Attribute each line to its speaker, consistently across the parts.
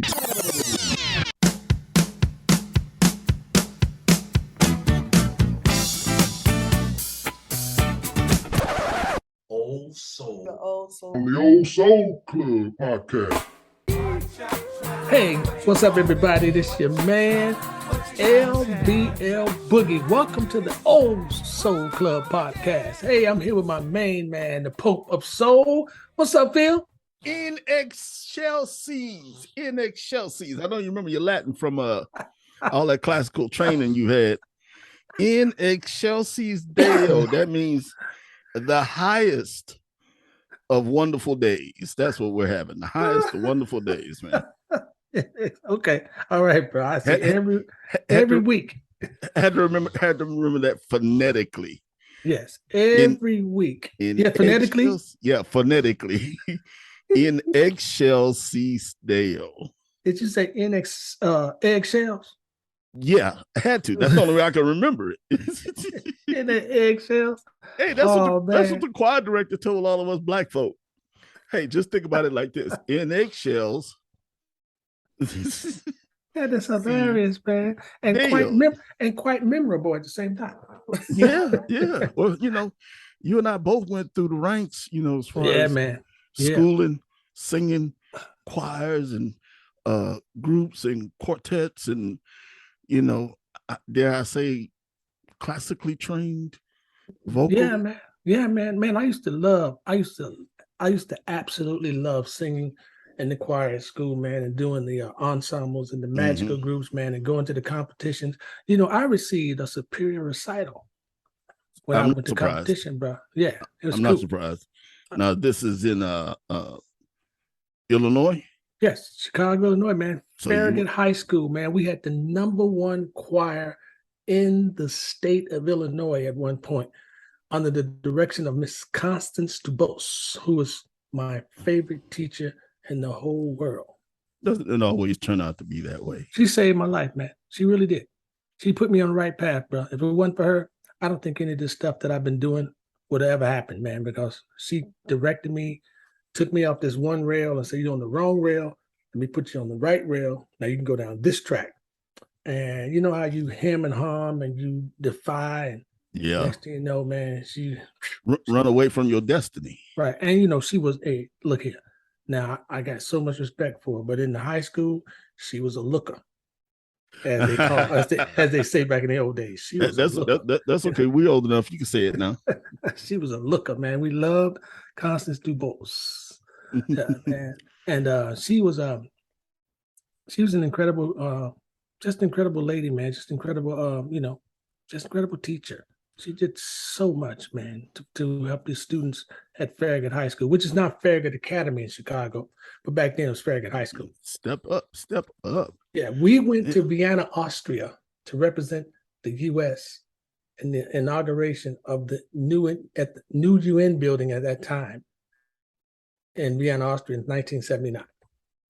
Speaker 1: Old Soul.
Speaker 2: The Old Soul.
Speaker 3: The Old Soul Club podcast.
Speaker 4: Hey, what's up, everybody? This your man, L-Boogie. Welcome to the Old Soul Club podcast. Hey, I'm here with my main man, the Pope of Soul. What's up, Phil?
Speaker 5: In excelsis. I know you remember your Latin from all that classical training you had. In excelsis Deo. That means the highest of wonderful days. That's what we're having. The highest of wonderful days, man.
Speaker 4: Okay. All right, bro. I see every week.
Speaker 5: Had to remember that phonetically.
Speaker 4: Yes, every week. Phonetically?
Speaker 5: Phonetically. In excelsis Deo.
Speaker 4: Did you say eggshells?
Speaker 5: Yeah, I had to. That's the only way I can remember it.
Speaker 4: In the eggshells?
Speaker 5: Hey, that's what the choir director told all of us black folk. Hey, just think about it like this. In eggshells.
Speaker 4: That is hilarious, man. And quite memorable at the same time.
Speaker 5: Yeah. Well, you and I both went through the ranks, as far as schooling, singing, choirs and groups and quartets and dare I say classically trained vocal.
Speaker 4: Yeah, man. I used to absolutely love singing in the choir at school, man, and doing the ensembles and the magical groups, man, and going to the competitions. I received a superior recital when I went to competition, bro. Yeah, it was
Speaker 5: I'm not surprised. Now this is in Illinois.
Speaker 4: Yes, Chicago, Illinois, man. Farragut High School, man. We had the #1 choir in the state of Illinois at one point, under the direction of Miss Constance Dubose, who was my favorite teacher in the whole world.
Speaker 5: Doesn't always turn out to be that way.
Speaker 4: She saved my life, man. She really did. She put me on the right path, bro. If it wasn't for her, I don't think any of this stuff that I've been doing would have ever happened, man, because she directed me, took me off this one rail and said, you're on the wrong rail. Let me put you on the right rail. Now you can go down this track. And you know how you hem and hum and you defy. And next thing you know, man, she
Speaker 5: run away from your destiny.
Speaker 4: Right. And she was look here. Now I got so much respect for her, but in the high school, she was a looker. As they call as they say back in the old days.
Speaker 5: That's okay. We're old enough. You can say it now.
Speaker 4: She was a looker, man. We loved Constance Dubose. Man. And she was an incredible, just incredible lady, man. Just incredible, just incredible teacher. She did so much, man, to help the students at Farragut High School, which is not Farragut Academy in Chicago, but back then it was Farragut High School.
Speaker 5: Step up.
Speaker 4: Yeah, we went to Vienna, Austria to represent the U.S. in the inauguration of the new UN building at that time in Vienna, Austria in 1979.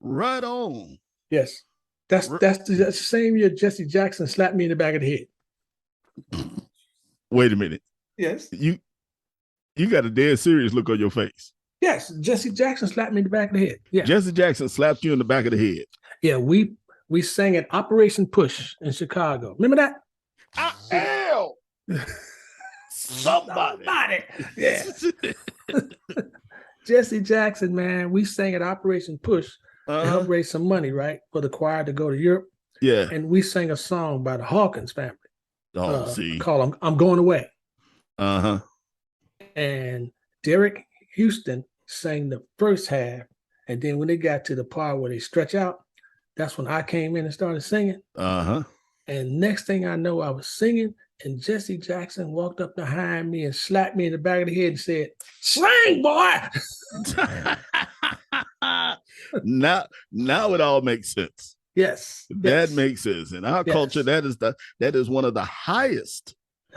Speaker 5: Right on.
Speaker 4: Yes. That's the same year Jesse Jackson slapped me in the back of the head.
Speaker 5: Wait a minute.
Speaker 4: Yes.
Speaker 5: You got a dead serious look on your face.
Speaker 4: Yes, Jesse Jackson slapped me in the back of the head. Yeah.
Speaker 5: Jesse Jackson slapped you in the back of the head.
Speaker 4: Yeah, we sang at Operation Push in Chicago. Remember that? Somebody. Yeah. Jesse Jackson, man, we sang at Operation Push to help raise some money, right, for the choir to go to Europe.
Speaker 5: Yeah.
Speaker 4: And we sang a song by the Hawkins family.
Speaker 5: See.
Speaker 4: Called I'm Going Away.
Speaker 5: Uh-huh.
Speaker 4: And Derek Houston sang the first half. And then when they got to the part where they stretch out, that's when I came in and started singing.
Speaker 5: Uh-huh.
Speaker 4: And next thing I know, I was singing, and Jesse Jackson walked up behind me and slapped me in the back of the head and said, "Sing, boy!"
Speaker 5: Now it all makes sense.
Speaker 4: Yes.
Speaker 5: That makes sense. In our culture, that is one of the highest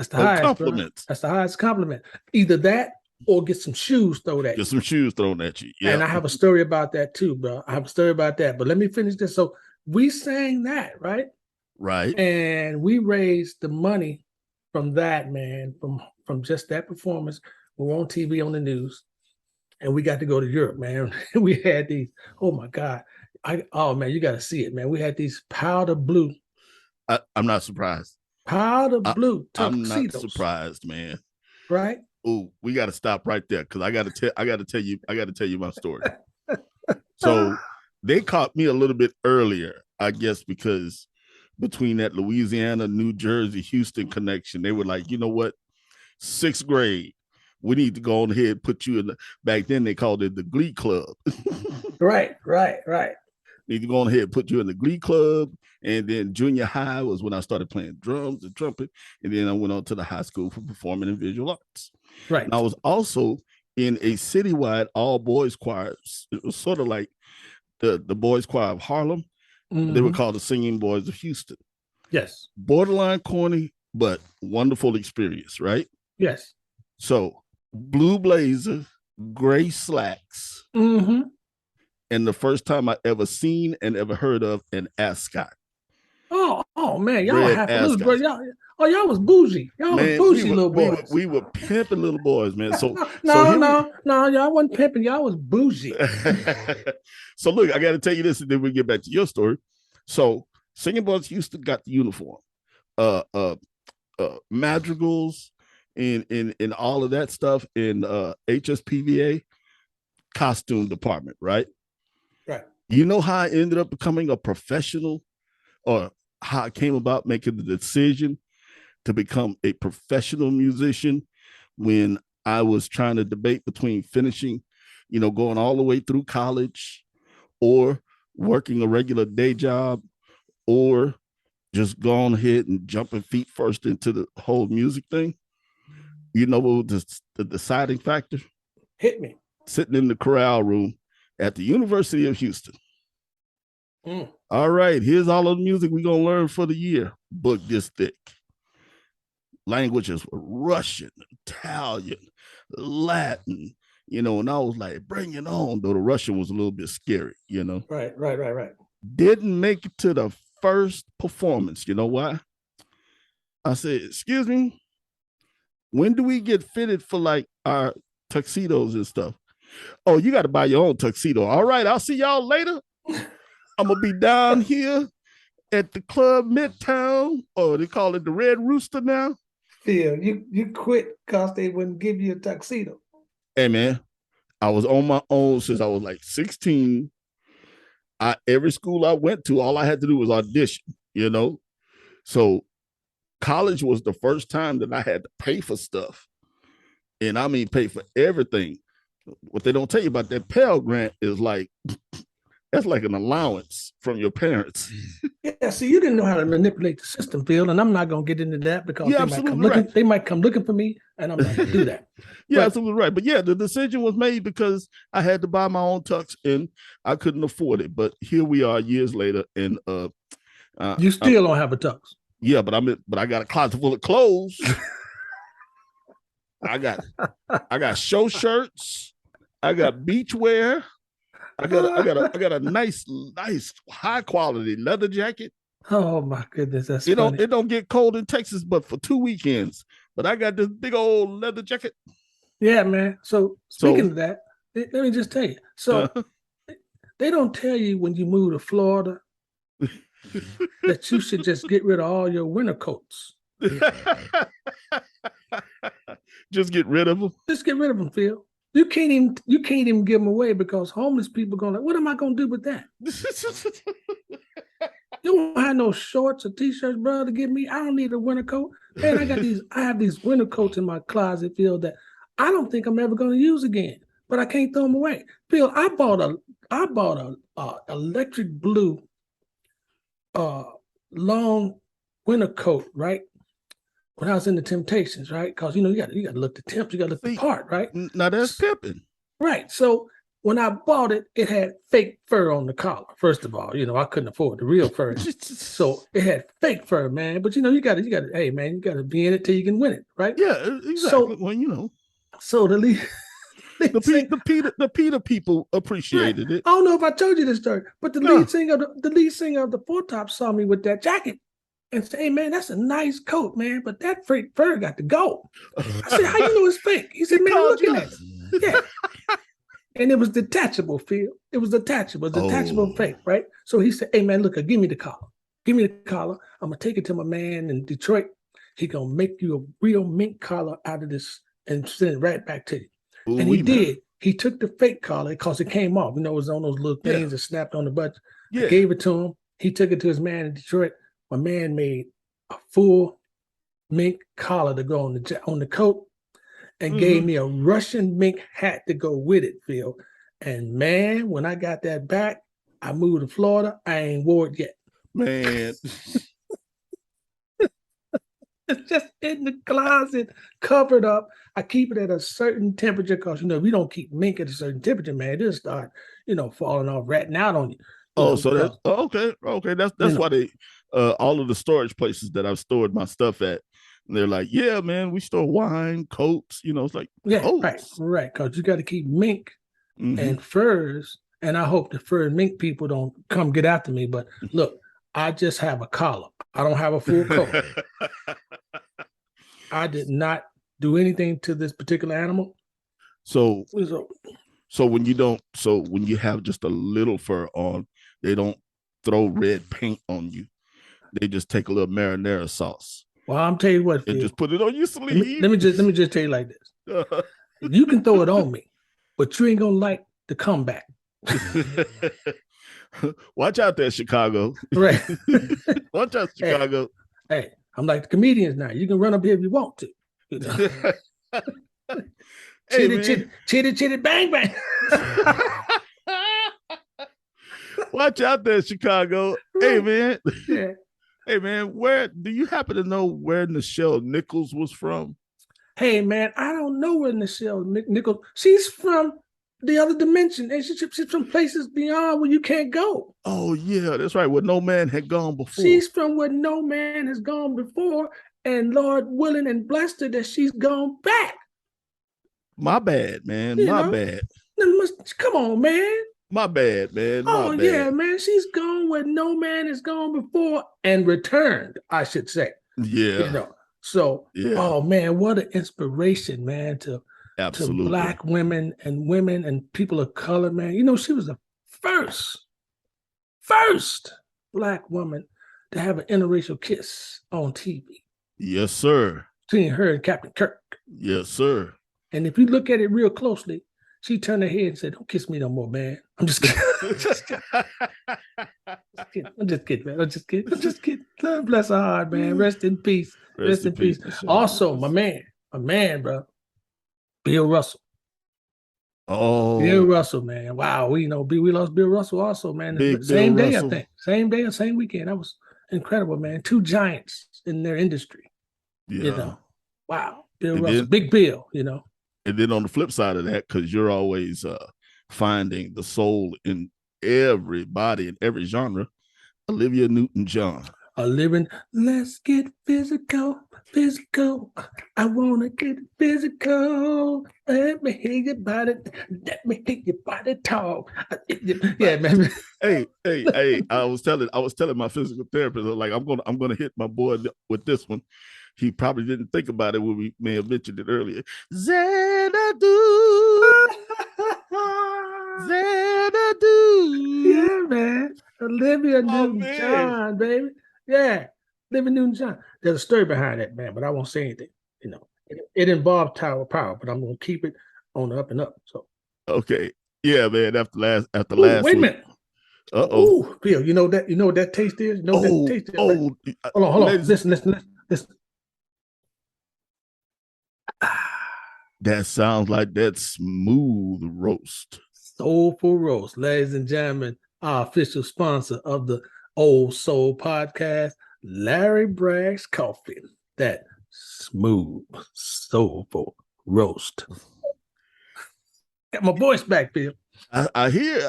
Speaker 5: compliments.
Speaker 4: That's the highest compliment. Either that or get some shoes thrown at you.
Speaker 5: Get some shoes thrown at you. Yeah.
Speaker 4: And I have a story about that too, bro. I have a story about that. But let me finish this. So we sang that, right?
Speaker 5: Right.
Speaker 4: And we raised the money from that, man, from just that performance. We were on TV on the news. And we got to go to Europe, man. We had these, oh my God. Oh man, you got to see it, man. We had these powder blue
Speaker 5: I'm not surprised.
Speaker 4: powder
Speaker 5: I,
Speaker 4: blue
Speaker 5: I'm not
Speaker 4: tuxedos,
Speaker 5: surprised, man.
Speaker 4: right?
Speaker 5: Oh, we got to stop right there because I got to tell you my story. So they caught me a little bit earlier, I guess, because between that Louisiana, New Jersey, Houston connection, they were like, you know what, 6th grade, we need to go on ahead and put you in the, back then they called it the Glee Club.
Speaker 4: Right.
Speaker 5: Need to go on ahead and put you in the Glee Club. And then junior high was when I started playing drums and trumpet. And then I went on to the high school for performing and visual arts.
Speaker 4: Right.
Speaker 5: And I was also in a citywide all boys choir. It was sort of like the boys choir of Harlem. They were called the Singing Boys of Houston.
Speaker 4: Yes.
Speaker 5: Borderline corny, but wonderful experience, right?
Speaker 4: Yes.
Speaker 5: So blue blazer, gray slacks,
Speaker 4: Mm-hmm.
Speaker 5: and the first time I ever seen and ever heard of an ascot.
Speaker 4: Oh man, y'all
Speaker 5: Red
Speaker 4: half a little bro.
Speaker 5: ascots.
Speaker 4: Y'all was bougie. Y'all
Speaker 5: Man,
Speaker 4: was bougie little boys.
Speaker 5: We were pimping little boys, man. So
Speaker 4: No, y'all wasn't pimping. Y'all was bougie.
Speaker 5: So look, I got to tell you this, and then we get back to your story. So Singing Boys Houston got the uniform, madrigals, and all of that stuff in HSPVA costume department, right?
Speaker 4: Right.
Speaker 5: You know how I ended up becoming a professional, or how I came about making the decision to become a professional musician when I was trying to debate between finishing, going all the way through college or working a regular day job or just going ahead and jumping feet first into the whole music thing. You know what was the deciding factor?
Speaker 4: Hit me.
Speaker 5: Sitting in the corral room at the University of Houston. All right, here's all of the music we're going to learn for the year. Book this thick. Languages were Russian, Italian, Latin, and I was like, bring it on, though the Russian was a little bit scary,
Speaker 4: Right.
Speaker 5: Didn't make it to the first performance. You know why? I said, excuse me, when do we get fitted for like our tuxedos and stuff? Oh, you got to buy your own tuxedo. All right, I'll see y'all later. I'm going to be down here at the club Midtown, or they call it the Red Rooster now.
Speaker 4: Phil, you quit because they wouldn't give you a tuxedo.
Speaker 5: Hey, man, I was on my own since I was like 16. Every school I went to, all I had to do was audition, So college was the first time that I had to pay for stuff. And I mean, pay for everything. What they don't tell you about that Pell Grant is like, that's like an allowance from your parents.
Speaker 4: Yeah, see, you didn't know how to manipulate the system, Phil, and I'm not going to get into that because they might come looking for me, and I'm not going to do that.
Speaker 5: Absolutely right. But yeah, the decision was made because I had to buy my own tux, and I couldn't afford it. But here we are years later, and
Speaker 4: you still don't have a tux.
Speaker 5: Yeah, but I got a closet full of clothes. I got show shirts. I got beach wear. I got a nice high quality leather jacket.
Speaker 4: Oh my goodness, that's
Speaker 5: it
Speaker 4: funny.
Speaker 5: don't get cold in Texas, but for 2 weekends. But I got this big old leather jacket.
Speaker 4: Yeah, man. So speaking of that, let me just tell you. So they don't tell you when you move to Florida that you should just get rid of all your winter coats.
Speaker 5: Just get rid of them.
Speaker 4: Just get rid of them, Phil. You can't even give them away because homeless people going like, what am I going to do with that? You don't have no shorts or t-shirts, bro, to give me. I don't need a winter coat. Man, I have these winter coats in my closet, Phil, that I don't think I'm ever going to use again, but I can't throw them away. Phil, I bought a electric blue long winter coat, right? When I was in the Temptations, right? Because you got to look the temps, you got to look the part, right?
Speaker 5: Now that's pimping.
Speaker 4: Right. So when I bought it, it had fake fur on the collar. First of all, I couldn't afford the real fur. So it had fake fur, man. But you got to, hey man, you got to be in it till you can win it, right?
Speaker 5: Yeah, exactly. So,
Speaker 4: So the lead,
Speaker 5: the Peter people appreciated it.
Speaker 4: I don't know if I told you this story, but the lead singer of the Four Tops saw me with that jacket and said, "Hey man, that's a nice coat, man, but that fake fur got to go." I said, "How you know it's fake?" He said, "Man, look at it." Yeah. And it was detachable, Phil. It was detachable
Speaker 5: Oh.
Speaker 4: fake, right? So he said, hey man, look, give me the collar. Give me the collar. I'm gonna take it to my man in Detroit. He gonna make you a real mink collar out of this and send it right back to you.
Speaker 5: Ooh,
Speaker 4: And he
Speaker 5: man.
Speaker 4: did. He took the fake collar because it came off. You know, it was on those little things that snapped on the butt. I
Speaker 5: Yeah.
Speaker 4: gave it to him. He took it to his man in Detroit. My man made a full mink collar to go on the coat and gave me a Russian mink hat to go with it, Phil. And man, when I got that back, I moved to Florida. I ain't wore it yet.
Speaker 5: Man.
Speaker 4: It's just in the closet, covered up. I keep it at a certain temperature because, you know, if you don't keep mink at a certain temperature, man, it'll start, you know, falling off, ratting out on you.
Speaker 5: Oh, so that's okay. That's why they all of the storage places that I've stored my stuff at, they're like, yeah, man, we store wine, coats, you know, it's like coats.
Speaker 4: Right. Because you got to keep mink and furs. And I hope the fur and mink people don't come get after me. But look, I just have a collar. I don't have a full coat. I did not do anything to this particular animal.
Speaker 5: So when you have just a little fur on, they don't throw red paint on you. They just take a little marinara sauce.
Speaker 4: Well, I'm telling you what,
Speaker 5: and just put it on your sleeve.
Speaker 4: Let me just tell you like this. You can throw it on me, but you ain't gonna like the comeback.
Speaker 5: Watch out there, Chicago.
Speaker 4: Right.
Speaker 5: Watch out, Chicago.
Speaker 4: Hey, I'm like the comedians now. You can run up here if you want to. You know? Chitty, bang, bang.
Speaker 5: Watch out there, Chicago. Hey, man.
Speaker 4: Yeah.
Speaker 5: Hey, man, where do you happen to know where Nichelle Nichols was from?
Speaker 4: Hey, man, I don't know where Nichelle Nichols. She's from the other dimension. And she's from places beyond where you can't go.
Speaker 5: Oh, yeah, that's right. Where no man had gone before.
Speaker 4: She's from where no man has gone before. And Lord willing and blessed her that she's gone back.
Speaker 5: My bad, man. My bad.
Speaker 4: Come on, man.
Speaker 5: My bad, man.
Speaker 4: Oh, yeah, man. She's gone where no man has gone before and returned, I should say.
Speaker 5: Yeah.
Speaker 4: You know, so, oh, man, what an inspiration, man, to Black women and people of color, man. You know, she was the first Black woman to have an interracial kiss on TV.
Speaker 5: Yes, sir.
Speaker 4: Between her and Captain Kirk.
Speaker 5: Yes, sir.
Speaker 4: And if you look at it real closely, she turned her head and said, "Don't kiss me no more, man. I'm just kidding. I'm just kidding, man. I'm just kidding. God bless her heart, man. Rest in peace. Rest in peace. Also, my man, bro, Bill Russell.
Speaker 5: Oh,
Speaker 4: Bill Russell, man. Wow, we lost Bill Russell also, man. Same day, I think. Same day or same weekend. That was incredible, man. Two giants in their industry.
Speaker 5: Yeah.
Speaker 4: You know, wow. Bill Russell, Big Bill, you know.
Speaker 5: And then on the flip side of that, because you're always finding the soul in everybody in every genre, Olivia Newton-John.
Speaker 4: Let's get physical. I want to get physical. Let me hear your body. Let me hear your body talk. Yeah, man.
Speaker 5: Hey. I was telling my physical therapist, like, I'm gonna hit my boy with this one. He probably didn't think about it when we may have mentioned it earlier. Xanadu.
Speaker 4: Yeah, man. Olivia Newton-John, baby. Yeah, Olivia Newton-John. There's a story behind that, man, but I won't say anything. You know, it involved Tower Power, but I'm gonna keep it on the up and up. So.
Speaker 5: Okay. Yeah, man. After last.
Speaker 4: Wait a minute.
Speaker 5: Uh-oh.
Speaker 4: Bill, you know what that taste is? You know what that taste is? Hold on. Listen.
Speaker 5: That sounds like that smooth roast.
Speaker 4: Soulful roast, ladies and gentlemen. Our official sponsor of the Old Soul Podcast, Larry Bragg's Coffee. That smooth, soulful roast. Got my voice back, Bill.
Speaker 5: I hear.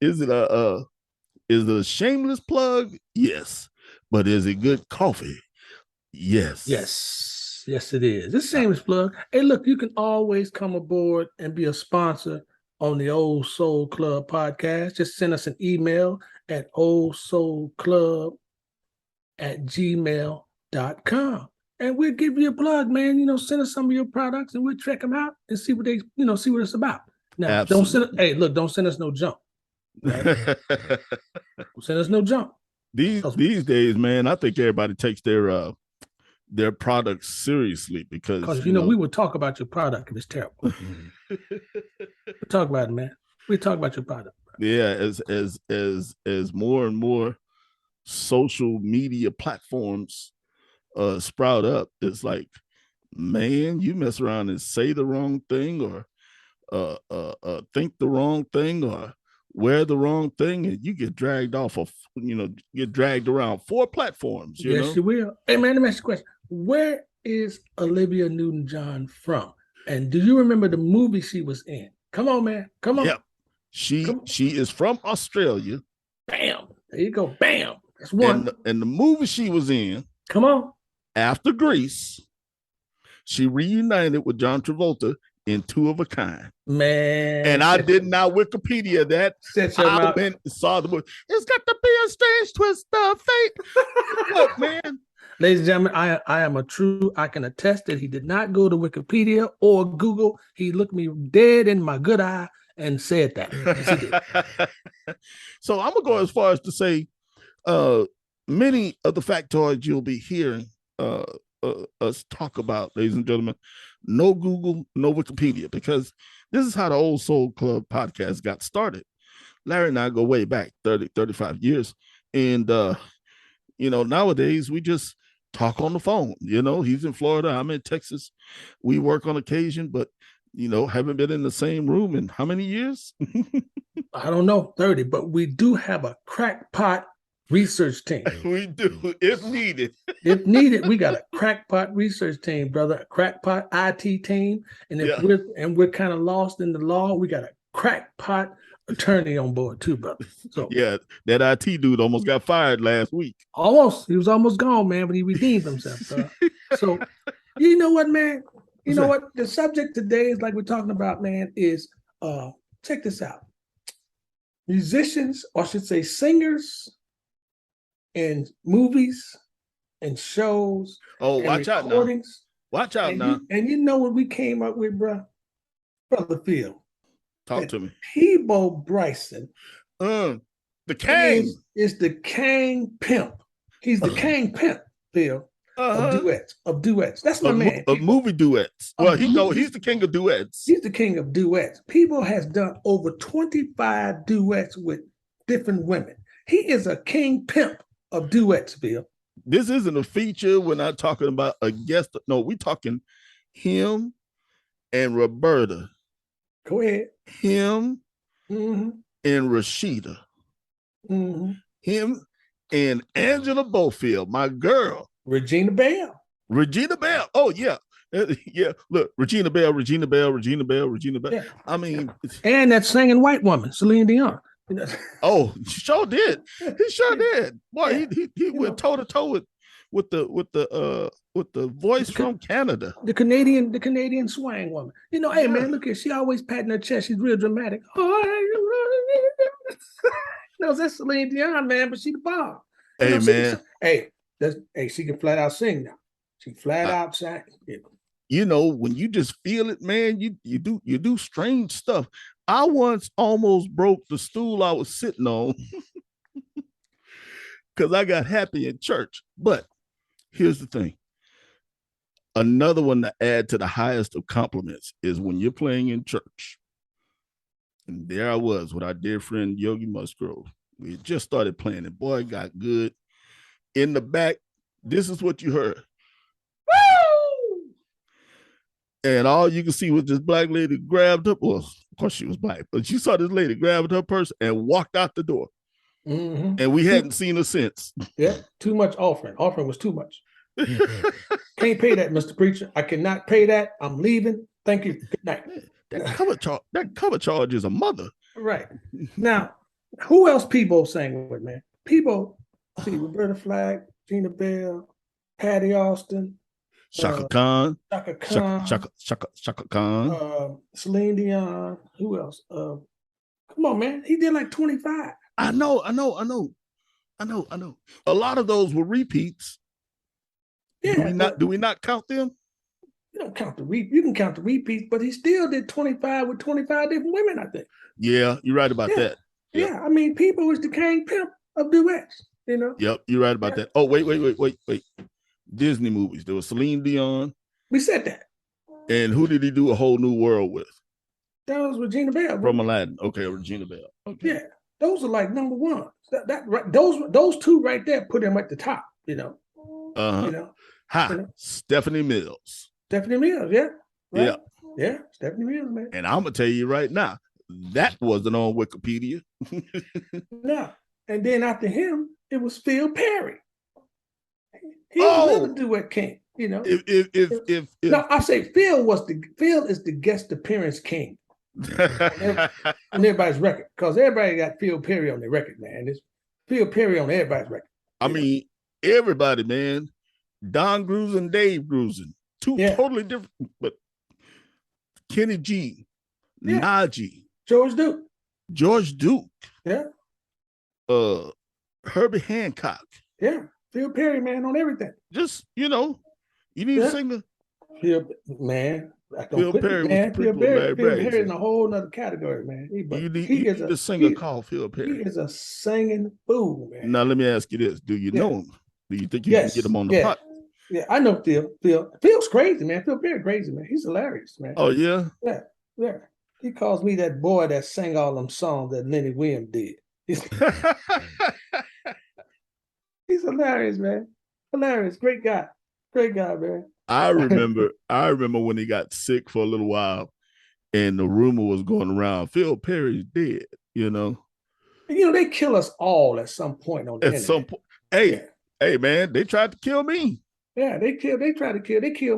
Speaker 5: Is it a shameless plug? Yes. But is it good coffee? Yes.
Speaker 4: Yes, it is. This shameless plug. Hey, look, you can always come aboard and be a sponsor on the Old Soul Club podcast. Just send us an email at oldsoulclub@gmail.com. And we'll give you a plug, man. You know, send us some of your products and we'll check them out and see what see what it's about. Now, don't send. Hey, look, don't send us no junk. Right? Don't send us no junk.
Speaker 5: These days, man, I think everybody takes their products seriously because
Speaker 4: you know we would talk about your product if it's terrible. We talk about it, man. We talk about your product.
Speaker 5: Yeah, as more and more social media platforms sprout up, it's like, man, you mess around and say the wrong thing or think the wrong thing or wear the wrong thing, and you get dragged off of, get dragged around 4 platforms.
Speaker 4: Yes, you will. Hey, man, let me ask you a question. Where is Olivia Newton-John from? And do you remember the movie she was in? Come on, man. Come on.
Speaker 5: Yep. She is from Australia.
Speaker 4: Bam. There you go. Bam. That's one.
Speaker 5: And the movie she was in,
Speaker 4: come on, after
Speaker 5: Grease, she reunited with John Travolta in Two of a Kind.
Speaker 4: Man.
Speaker 5: And I did not Wikipedia that. I went and saw the movie. It's got to be a strange twist of fate. Look, man.
Speaker 4: Ladies and gentlemen, I can attest that he did not go to Wikipedia or Google. He looked me dead in my good eye and said that. Yes, he did.
Speaker 5: So I'm going to go as far as to say many of the factoids you'll be hearing us talk about, ladies and gentlemen, no Google, no Wikipedia, because this is how the Old Soul Club podcast got started. Larry and I go way back 35 years. And, nowadays we just talk on the phone. He's in Florida, I'm in Texas. We work on occasion, but, haven't been in the same room in how many years?
Speaker 4: I don't know, 30, but we do have a crackpot research team.
Speaker 5: We do, if needed.
Speaker 4: If needed, we got a crackpot research team, brother, a crackpot IT team. And if we're kind of lost in the law, we got a crackpot attorney on board too, brother. So
Speaker 5: yeah, that IT dude almost got fired last week.
Speaker 4: He was almost gone, man, but he redeemed himself. So you know what, man? You know what? The subject today is, like we're talking about, man, is check this out. Musicians, or I should say singers, in movies and shows.
Speaker 5: Oh,
Speaker 4: and
Speaker 5: watch out now. Watch out now.
Speaker 4: You know what we came up with, Brother Phil?
Speaker 5: Talk to me.
Speaker 4: Peabo Bryson.
Speaker 5: The king.
Speaker 4: Is the king pimp. He's the king pimp, Phil. Of duets. That's my man.
Speaker 5: Of movie duets. Well, he's the king of duets.
Speaker 4: He's the king of duets. Peabo has done over 25 duets with different women. He is a king pimp of duets, Phil.
Speaker 5: This isn't a feature. We're not talking about a guest. No, we're talking him and Roberta.
Speaker 4: Go ahead.
Speaker 5: Him and Rashida. Him and Angela Bofield, my girl.
Speaker 4: Regina Bell.
Speaker 5: Oh, yeah. Yeah. Look, Regina Bell. Yeah. I mean.
Speaker 4: And that singing white woman, Celine Dion.
Speaker 5: Oh, sure did. He sure did. Boy, he went toe to toe with the voice from Canada.
Speaker 4: The Canadian swang woman. Hey man, look here. She always patting her chest. She's real dramatic. No, that's Celine Dion, man, but she the bomb.
Speaker 5: Hey, man.
Speaker 4: She can flat out sing now. She flat out sing.
Speaker 5: When you just feel it, man, you do strange stuff. I once almost broke the stool I was sitting on because I got happy in church. But here's the thing. Another one to add to the highest of compliments is when you're playing in church. And there I was with our dear friend Yogi Musgrove. We had just started playing and boy, it got good. In the back, this is what you heard. Woo! And all you could see was this black lady grabbed up. Well, of course she was black, but you saw this lady grabbed her purse and walked out the door. And we hadn't seen her since.
Speaker 4: Yeah, too much offering. Offering was too much. Can't pay that, Mr. Preacher. I cannot pay that. I'm leaving. Thank you. Good night.
Speaker 5: That cover charge is a mother.
Speaker 4: Right. Now, who else Peabo sang with, man? Peabo, see, Roberta Flack, Gina Bell, Patty Austin,
Speaker 5: Shaka Khan,
Speaker 4: Shaka Khan, Celine Dion. Who else? Come on, man. He did like 25.
Speaker 5: I know. A lot of those were repeats. Yeah. Do we not count them?
Speaker 4: don't count you can count the repeats, but he still did 25 with 25 different women, I think.
Speaker 5: Yeah, you're right about that. Yep.
Speaker 4: Yeah, I mean, People was the king pimp of duets, you know.
Speaker 5: Yep, you're right about that. Oh, wait. Disney movies. There was Celine Dion.
Speaker 4: We said that.
Speaker 5: And who did he do A Whole New World with?
Speaker 4: That was Regina Bell.
Speaker 5: From Aladdin. Okay, Regina Bell. Okay.
Speaker 4: Yeah, those are like number one. Those two right there put him at the top, you know.
Speaker 5: You know? Stephanie Mills.
Speaker 4: Stephanie Mills, yeah. Right?
Speaker 5: Yeah.
Speaker 4: Stephanie Mills, man.
Speaker 5: And I'm gonna tell you right now, that wasn't on Wikipedia.
Speaker 4: No. And then after him, it was Phil Perry. He was another duet king, you know.
Speaker 5: If
Speaker 4: no, I say Phil is the guest appearance king on everybody's record, because everybody got Phil Perry on their record, man. It's Phil Perry on everybody's record.
Speaker 5: I mean, everybody, man. Don Grusin, Dave Grusin, two totally different, but Kenny G, Najee,
Speaker 4: George Duke,
Speaker 5: yeah, Herbie Hancock,
Speaker 4: yeah, Phil Perry, man, on everything.
Speaker 5: Just you need to sing the
Speaker 4: Phil, man.
Speaker 5: Phil Perry was
Speaker 4: Phil Perry in a whole nother category, man.
Speaker 5: You need to sing a call Phil Perry.
Speaker 4: He is a singing fool, man.
Speaker 5: Now let me ask you this: do you know him? Do you think you can get him on the pot?
Speaker 4: Yeah, I know Phil. Phil's crazy, man. Phil Perry crazy, man. He's hilarious, man.
Speaker 5: Oh yeah,
Speaker 4: yeah. He calls me that boy that sang all them songs that Lenny Williams did. He's hilarious, man. Hilarious, great guy, man.
Speaker 5: I remember when he got sick for a little while, and the rumor was going around Phil Perry's dead. You know,
Speaker 4: they kill us all at some point on the internet.
Speaker 5: Some point. Hey, man, they tried to kill me.
Speaker 4: Yeah, they killed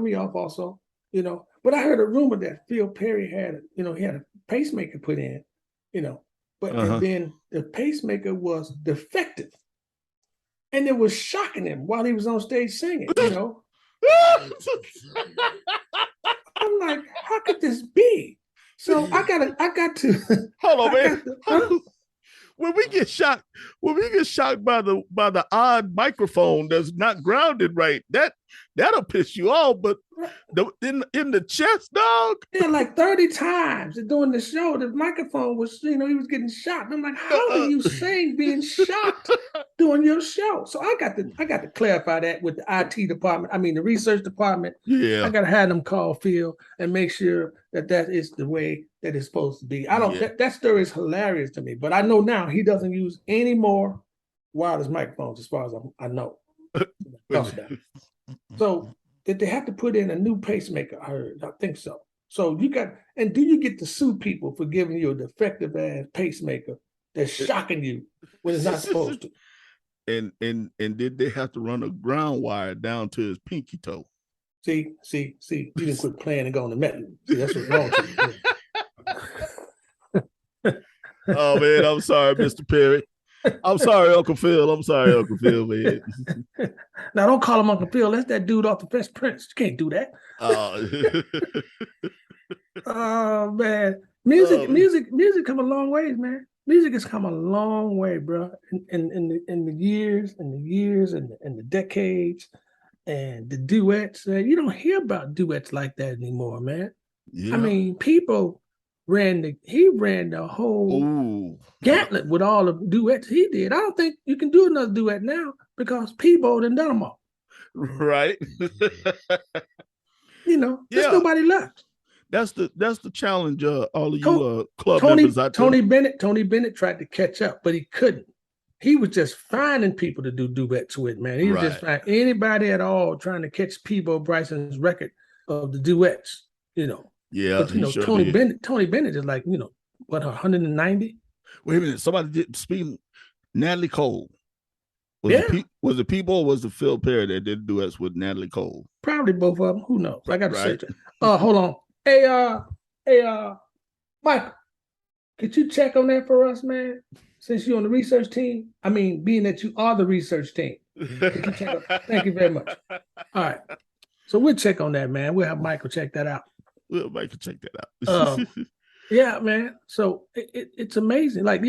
Speaker 4: me off also, you know. But I heard a rumor that Phil Perry had a pacemaker put in, you know, but and then the pacemaker was defective. And it was shocking him while he was on stage singing, you know. I'm like, how could this be? So I got to
Speaker 5: hold on, man. When we get shocked by the odd microphone that's not grounded right, that'll piss you off. But in the chest, dog.
Speaker 4: Yeah, like 30 times during the show, the microphone was, he was getting shocked. I'm like, how do you sing being shocked during your show? So I got to clarify that with the IT department. I mean, the research department.
Speaker 5: Yeah,
Speaker 4: I got to have them call Phil and make sure that is the way that it's supposed to be. I don't. Yeah. That story is hilarious to me, but I know now he doesn't use any more wireless microphones, as far as I know. So did they have to put in a new pacemaker? I think so. So do you get to sue people for giving you a defective ass pacemaker that's shocking you when it's not supposed to?
Speaker 5: And did they have to run a ground wire down to his pinky toe?
Speaker 4: See, you didn't quit playing and go on the metal. See, that's what's wrong with you.
Speaker 5: Oh man, I'm sorry, Mr. Perry. I'm sorry, Uncle Phil. I'm sorry, Uncle Phil, man.
Speaker 4: Now don't call him Uncle Phil. That's that dude off the Fresh Prince. You can't do that. Oh man. Music come a long ways, man. Music has come a long way, bro. In the years and the decades and the duets. You don't hear about duets like that anymore, man. Yeah. I mean, people ran the whole gauntlet with all the duets he did. I don't think you can do another duet now because Peabo done them all.
Speaker 5: Right.
Speaker 4: There's nobody left.
Speaker 5: That's the challenge. All of you club members out there.
Speaker 4: Tony Bennett tried to catch up, but he couldn't. He was just finding people to do duets with, man. He was just finding anybody at all trying to catch Peabo Bryson's record of the duets,
Speaker 5: Yeah,
Speaker 4: but, Tony Bennett is like, 190?
Speaker 5: Wait a minute, somebody did speaking. Natalie Cole. Was it Peabo or was it Phil Perry that did duets with Natalie Cole?
Speaker 4: Probably both of them. Who knows? I got to search it. Hold on. Hey, Michael, could you check on that for us, man? Since you're on the research team, I mean, being that you are the research team. Thank you very much. All right. So we'll check on that, man. We'll have Michael check that out. Yeah, man. So it's amazing. Like,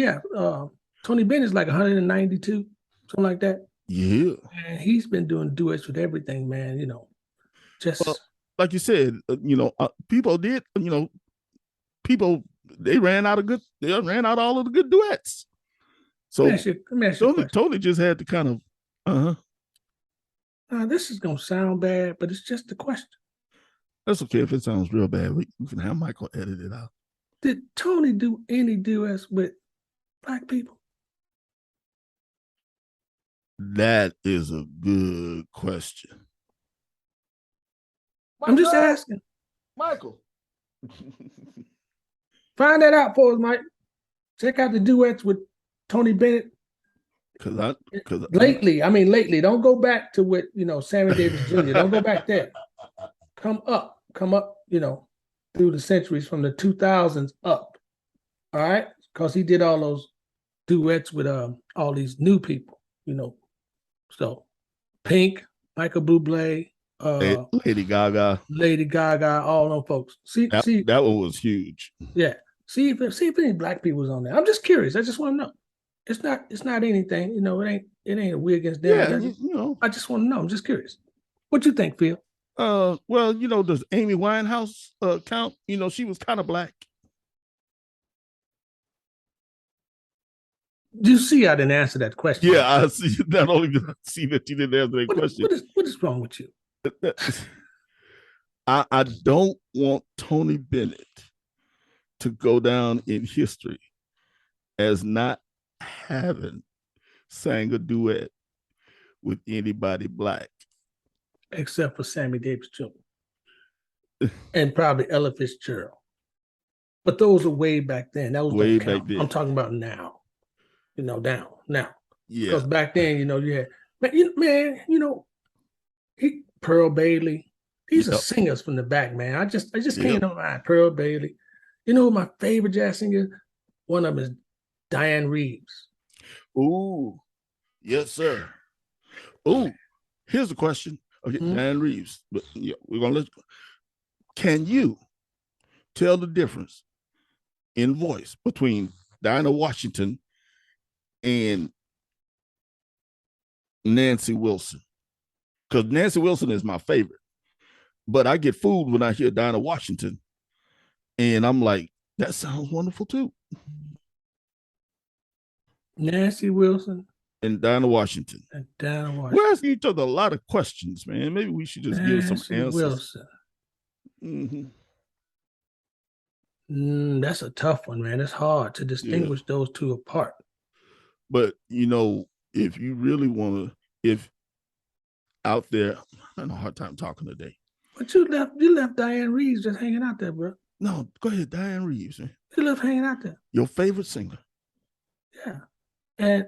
Speaker 4: Tony Bennett's like 192, something like that.
Speaker 5: Yeah.
Speaker 4: And he's been doing duets with everything, man.
Speaker 5: like you said, people did, people they ran out of all of the good duets. So
Speaker 4: Let me ask you a question.
Speaker 5: Tony just had to kind of,
Speaker 4: This is gonna sound bad, but it's just a question.
Speaker 5: That's okay if it sounds real bad. We can have Michael edit it out.
Speaker 4: Did Tony do any duets with Black people?
Speaker 5: That is a good question.
Speaker 4: I'm just asking.
Speaker 5: Michael.
Speaker 4: Find that out for us, Mike. Check out the duets with Tony Bennett.
Speaker 5: Because
Speaker 4: lately, don't go back to what Sammy Davis Jr. Don't go back there. Come up, through the centuries from the 2000s up. All right, because he did all those duets with all these new people, So Pink, Michael Bublé,
Speaker 5: Lady Gaga,
Speaker 4: all them folks. See,
Speaker 5: that one was huge.
Speaker 4: Yeah. See if any Black people's on there. I'm just curious. I just want to know. It's not anything. It ain't a we against them.
Speaker 5: Yeah,
Speaker 4: I just want to know. I'm just curious. What you think, Phil?
Speaker 5: Well, does Amy Winehouse count? She was kind of Black.
Speaker 4: You see, I didn't answer that question.
Speaker 5: Yeah, I see. Not only did I see that you didn't answer that question.
Speaker 4: What is wrong with you?
Speaker 5: I don't want Tony Bennett to go down in history as not having sang a duet with anybody Black.
Speaker 4: Except for Sammy Davis Jr. and probably Ella Fitzgerald. But those are way back then. That was way back then. I'm talking about now. Now.
Speaker 5: Yeah.
Speaker 4: Because back then, you had Pearl Bailey. These are singers from the back, man. I just can't know mind. Pearl Bailey. My favorite jazz singer? One of them is Diane Reeves.
Speaker 5: Ooh, yes, sir. Ooh, here's a question. Okay, Diane Reeves. But yeah, we're gonna let you go. Can you tell the difference in voice between Dinah Washington and Nancy Wilson? Because Nancy Wilson is my favorite, but I get fooled when I hear Dinah Washington, and I'm like, that sounds wonderful too.
Speaker 4: Nancy Wilson
Speaker 5: and Dinah Washington. We're asking each other a lot of questions, man. Maybe we should just give some answers.
Speaker 4: Wilson. That's a tough one, man. It's hard to distinguish those two apart.
Speaker 5: But if you really want to, if out there, I had a hard time talking today.
Speaker 4: But you left Diane Reeves just hanging out there, bro.
Speaker 5: No, go ahead, Diane Reeves. Man.
Speaker 4: You left hanging out there.
Speaker 5: Your favorite singer.
Speaker 4: Yeah. And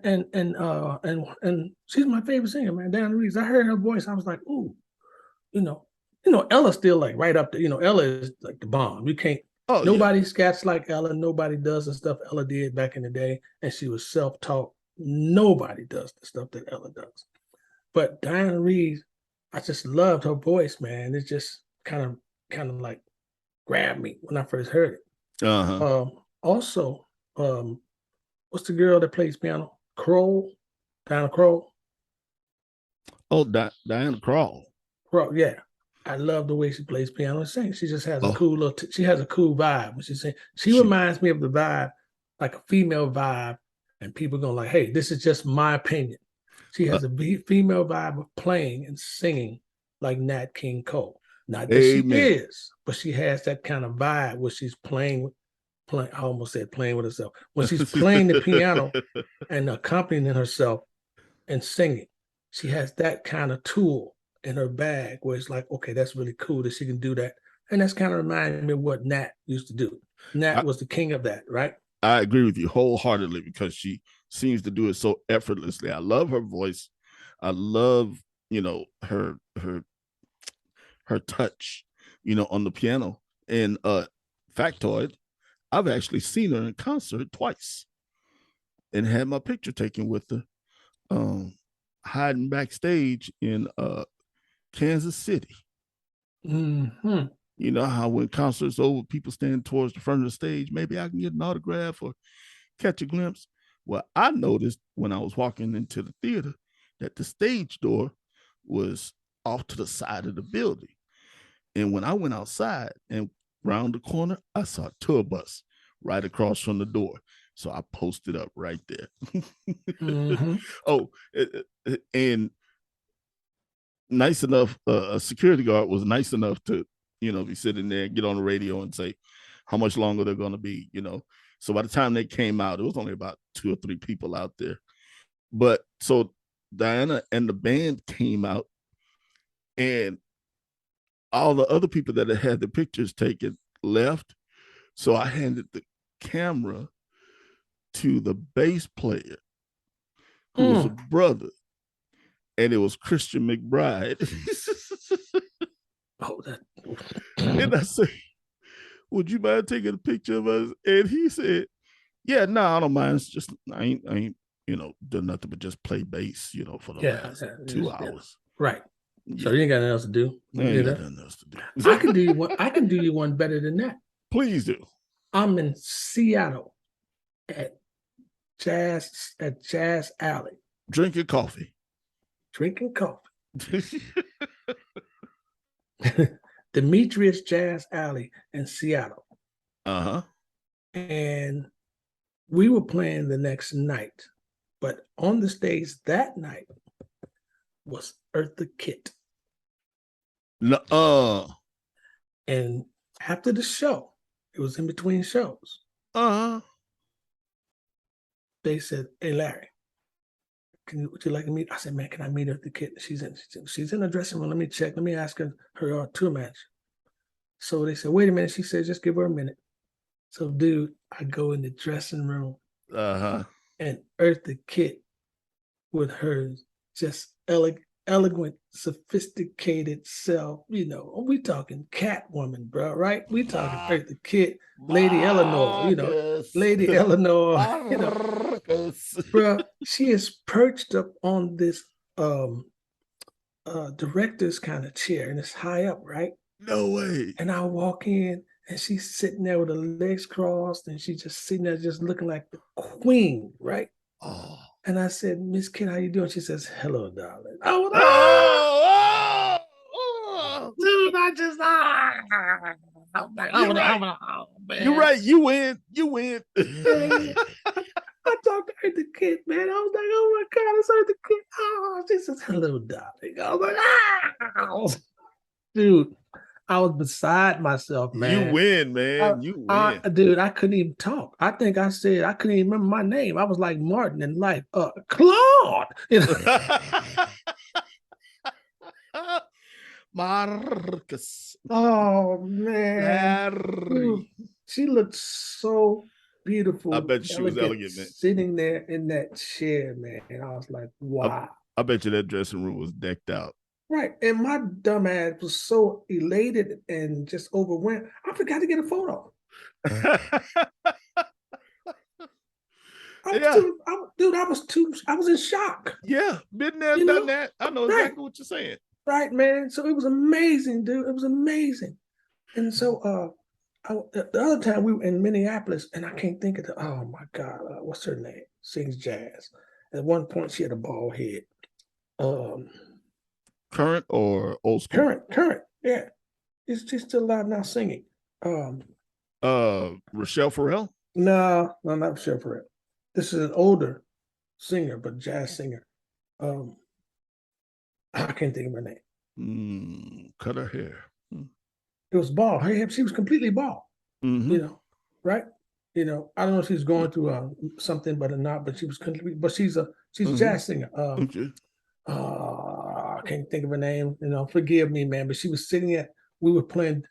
Speaker 4: she's my favorite singer, man. Diane Reeves. I heard her voice. I was like, ooh, Ella's still like right up there. Ella is like the bomb. You can't. Nobody scats like Ella. Nobody does the stuff Ella did back in the day, and she was self-taught. Nobody does the stuff that Ella does. But Diane Reeves, I just loved her voice, man. It just kind of like grabbed me when I first heard it. Also, what's the girl that plays piano? Diana Kroll.
Speaker 5: Oh, Diana Kroll.
Speaker 4: Kroll, yeah. I love the way she plays piano and sings. She just has a cool little. She has a cool vibe when she sings. She reminds me of the vibe, like a female vibe, and people going like, "Hey, this is just my opinion." She has a female vibe of playing and singing like Nat King Cole. Not that she is, but she has that kind of vibe where she's playing. I almost said playing with herself. When she's playing the piano and accompanying herself and singing, she has that kind of tool in her bag where it's like, okay, that's really cool that she can do that. And that's kind of reminding me of what Nat used to do. Nat was the king of that, right?
Speaker 5: I agree with you wholeheartedly because she seems to do it so effortlessly. I love her voice. I love, her touch, on the piano. And factoid, I've actually seen her in concert twice and had my picture taken with her, hiding backstage in Kansas City.
Speaker 4: Mm-hmm.
Speaker 5: You know how when concerts over, people stand towards the front of the stage. Maybe I can get an autograph or catch a glimpse. Well, I noticed when I was walking into the theater that the stage door was off to the side of the building. And when I went outside and round the corner, I saw a tour bus right across from the door. So I posted up right there.
Speaker 4: Mm-hmm.
Speaker 5: Oh, and nice enough, a security guard was nice enough to, be sitting there, get on the radio and say how much longer they're going to be, So by the time they came out, it was only about 2 or 3 people out there. But so Diana and the band came out, and all the other people that had the pictures taken left. So I handed the camera to the bass player, who was a brother, and it was Christian McBride.
Speaker 4: Oh, that.
Speaker 5: And I said, would you mind taking a picture of us? And he said, yeah, no, I don't mind. It's just, I ain't, done nothing but just play bass, for the last 2 hours.
Speaker 4: Right. Yeah. So you ain't got nothing else to do.
Speaker 5: I ain't got nothing else to do.
Speaker 4: I can do you one. I can do you one better than that.
Speaker 5: Please do.
Speaker 4: I'm in Seattle at Jazz Alley.
Speaker 5: Drinking coffee.
Speaker 4: Demetrius Jazz Alley in Seattle.
Speaker 5: Uh-huh.
Speaker 4: And we were playing the next night, but on the stage that night was Eartha Kitt. And after the show, it was in between shows. They said, "Hey Larry, would you like to meet?" I said, "Man, can I meet Eartha Kitt?" She's in the dressing room. Let me check. Let me ask her tour manager. So they said, "Wait a minute." She said, "Just give her a minute." So, dude, I go in the dressing room, and Eartha Kitt, with her just elegant, sophisticated self, we talking Catwoman, bro, right? We talking Eartha Kitt, Lady Eleanor, Lady Eleanor, bro. She is perched up on this director's kind of chair, and it's high up, right?
Speaker 5: No way.
Speaker 4: And I walk in, and she's sitting there with her legs crossed, and she's just sitting there just looking like the queen, right?
Speaker 5: Oh.
Speaker 4: And I said, "Miss Kitt, how you doing?" She says, "Hello, darling." Dude, I just, man.
Speaker 5: You're right. You win.
Speaker 4: I talked to Eartha Kitt, man. I was like, "Oh my God, it's Eartha Kitt." Oh, she says, "Hello, darling." I was like, dude, I was beside myself, man.
Speaker 5: You win, man. You win.
Speaker 4: Dude, I couldn't even talk. I think I said I couldn't even remember my name. I was like Martin in life. Claude.
Speaker 5: Marcus.
Speaker 4: Oh man. Dude, she looked so beautiful.
Speaker 5: I bet she was elegant, man.
Speaker 4: Sitting there in that chair, man. And I was like, wow.
Speaker 5: I bet you that dressing room was decked out.
Speaker 4: Right. And my dumb ass was so elated and just overwhelmed. I forgot to get a photo. I was in shock.
Speaker 5: Yeah, been there, done that. I know exactly what you're saying.
Speaker 4: Right, man. So it was amazing, dude. It was amazing. And so the other time we were in Minneapolis, and I can't think of oh my God, what's her name? Sings jazz. At one point, she had a bald head.
Speaker 5: Current or old school?
Speaker 4: Current. Yeah, she's still alive now singing.
Speaker 5: Rochelle Farrell?
Speaker 4: No, not Rochelle Farrell. This is an older singer, but jazz singer. I can't think of her name.
Speaker 5: Cut her hair.
Speaker 4: It was bald. Her hair, she was completely bald.
Speaker 5: Mm-hmm.
Speaker 4: Right? I don't know if she's going through something, but or not. But she was completely. But she's a jazz singer.
Speaker 5: Okay.
Speaker 4: I can't think of her name. Forgive me, man. But she was sitting at. We were playing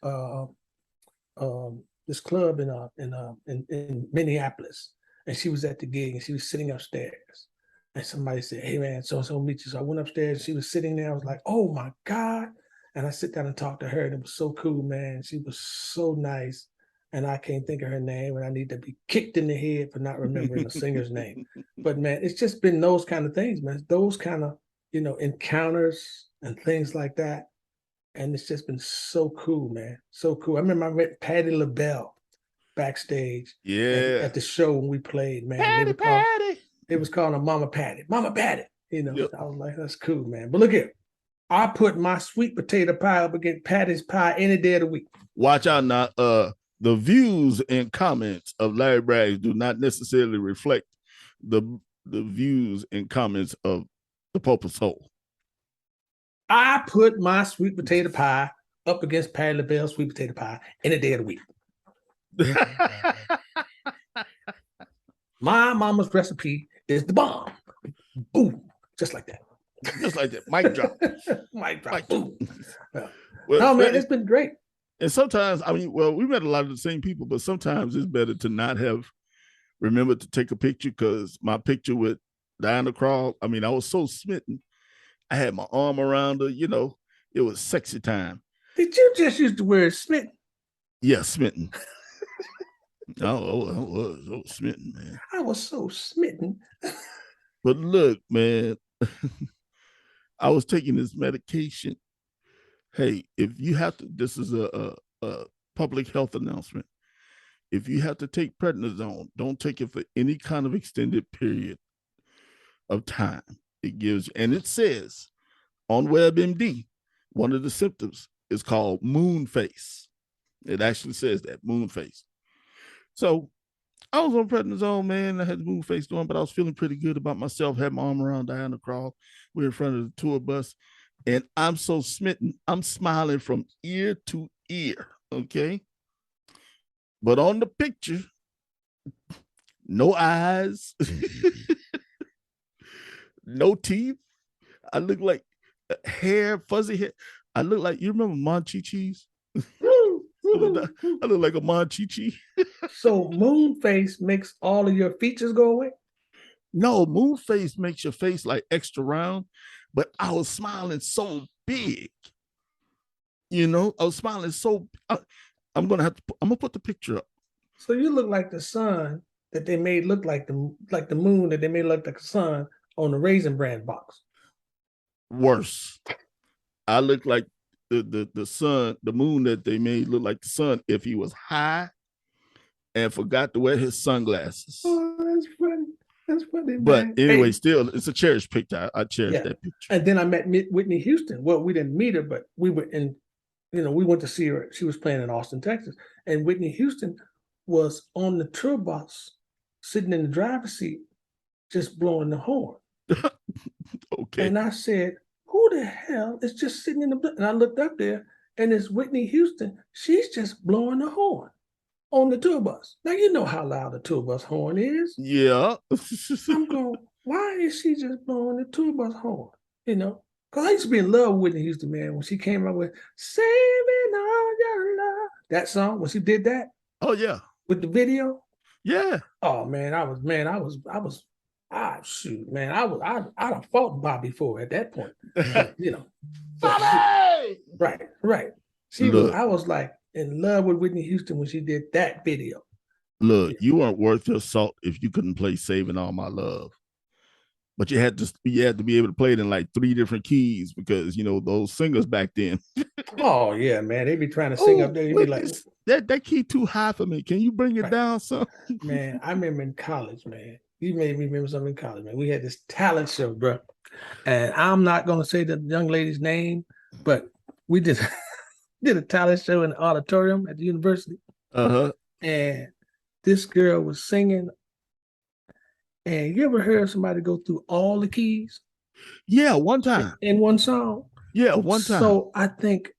Speaker 4: this club in Minneapolis, and she was at the gig, and she was sitting upstairs. And somebody said, "Hey, man, so-and-so meet you." So I went upstairs. She was sitting there. I was like, "Oh, my God." And I sit down and talk to her, and it was so cool, man. She was so nice. And I can't think of her name, and I need to be kicked in the head for not remembering the singer's name. But, man, it's just been those kind of things, man. Those kind of, encounters and things like that. And it's just been so cool, man. So cool. I remember I met Patti LaBelle backstage at the show when we played, man.
Speaker 5: Patty.
Speaker 4: It was called a Mama Patty. Mama Patty.
Speaker 5: Yep.
Speaker 4: I was like, that's cool, man. But look here. I put my sweet potato pie up against Patty's pie any day of the week.
Speaker 5: Watch out now. The views and comments of Larry Braggs do not necessarily reflect the views and comments of the Pope of Soul.
Speaker 4: I put my sweet potato pie up against Patty LaBelle's sweet potato pie any day of the week. My mama's recipe is the bomb. Boom. Just like that.
Speaker 5: Just like that. Mic drop.
Speaker 4: Mic drop.
Speaker 5: Mic
Speaker 4: Boom.
Speaker 5: Well,
Speaker 4: No, man, it's been great.
Speaker 5: And sometimes, I mean, well, we met a lot of the same people, but sometimes it's better to not have remembered to take a picture, because my picture with Diana Krall, I mean, I was so smitten. I had my arm around her, you know, it was sexy time.
Speaker 4: Did you just use the word smitten?
Speaker 5: Yeah, smitten. I was smitten, man.
Speaker 4: I was so smitten.
Speaker 5: But look, man, I was taking this medication. Hey, if you have to, this is a public health announcement. If you have to take prednisone, don't take it for any kind of extended period of time. It gives, and it says on WebMD, one of the symptoms is called moon face. It actually says that, moon face. So I was on prednisone, man. I had the moon face going, but I was feeling pretty good about myself. Had my arm around Diana Krall. We're in front of the tour bus, and I'm so smitten. I'm smiling from ear to ear, okay? But on the picture, no eyes, no teeth. I look like hair, fuzzy hair. I look like, you remember Monchi-Cheese? I look like a Monchi-Chi.
Speaker 4: So moon face makes all of your features go away?
Speaker 5: No, moon face makes your face like extra round, but I was smiling so big. You know, I was smiling so, I'm gonna put the picture up.
Speaker 4: So you look like the sun that they made look like the moon that they made look like the sun on the Raisin Bran box.
Speaker 5: Worse. I look like the sun, the moon that they made look like the sun if he was high and forgot to wear his sunglasses.
Speaker 4: Oh, that's funny. That's funny.
Speaker 5: But
Speaker 4: man.
Speaker 5: anyway,
Speaker 4: Hey,
Speaker 5: still, it's a cherished picture. I cherish that picture.
Speaker 4: And then I met Whitney Houston. Well, we didn't meet her, but we were in, we went to see her. She was playing in Austin, Texas. And Whitney Houston was on the tour bus, sitting in the driver's seat, just blowing the horn.
Speaker 5: Okay.
Speaker 4: And I said, who the hell is just sitting in the, and I looked up there, and it's Whitney Houston. She's just blowing the horn on the tour bus. Now, you know how loud the tour bus horn is.
Speaker 5: Yeah.
Speaker 4: I'm going, why is she just blowing the tour bus horn? Because I used to be in love with Whitney Houston, man, when she came out with Saving All Your Love. That song, when she did that.
Speaker 5: Oh, yeah.
Speaker 4: With the video.
Speaker 5: Yeah.
Speaker 4: Oh, man, shoot, man, I'd have fought Bobby for at that point.
Speaker 5: Bobby!
Speaker 4: Right. I was like in love with Whitney Houston when she did that video.
Speaker 5: Look, you weren't worth your salt if you couldn't play Saving All My Love. But you had to be able to play it in like 3 different keys, because those singers back then.
Speaker 4: Oh yeah, man, they be trying to sing up there. You be like,
Speaker 5: that key too high for me. Can you bring it down some?
Speaker 4: Man, I remember in college, man. You made me remember something in college, man. We had this talent show, bro. And I'm not gonna say the young lady's name, but we did a talent show in the auditorium at the university.
Speaker 5: Uh-huh.
Speaker 4: And this girl was singing. And you ever heard somebody go through all the keys?
Speaker 5: Yeah, one time.
Speaker 4: In one song?
Speaker 5: Yeah, one time.
Speaker 4: So I think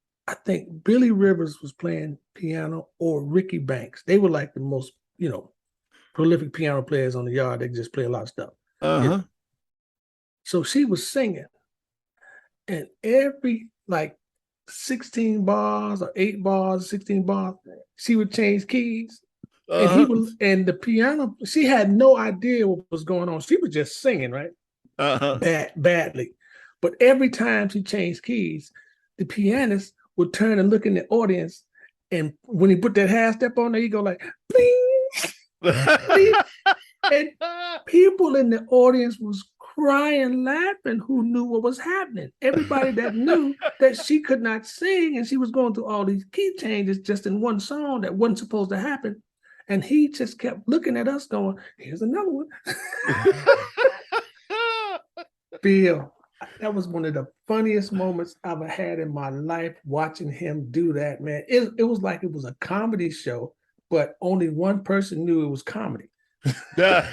Speaker 4: Billy Rivers was playing piano, or Ricky Banks. They were like the most, prolific piano players on the yard. They just play a lot of stuff.
Speaker 5: Uh-huh.
Speaker 4: So she was singing, and every 16 bars or 8 bars, 16 bars, she would change keys. And the piano, she had no idea what was going on. She was just singing, right? Badly. But every time she changed keys, the pianist would turn and look in the audience, and when he put that half step on there, he go like, bling. And people in the audience was crying, laughing, who knew what was happening. Everybody that knew that she could not sing, and she was going through all these key changes just in one song that wasn't supposed to happen. And he just kept looking at us going, here's another one. Bill, That was one of the funniest moments I've ever had in my life watching him do that, man. It was like it was a comedy show, but only one person knew it was comedy. The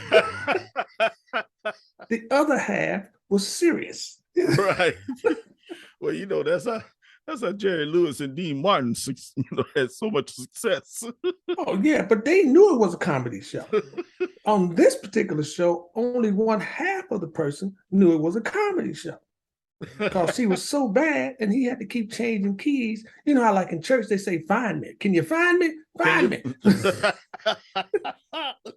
Speaker 4: other half was serious.
Speaker 5: Right. Well, that's how Jerry Lewis and Dean Martin had so much success.
Speaker 4: Oh yeah, but they knew it was a comedy show. On this particular show, only one half of the person knew it was a comedy show because he was so bad and he had to keep changing keys. You know how like in church they say, find me. Can you find me? Find me.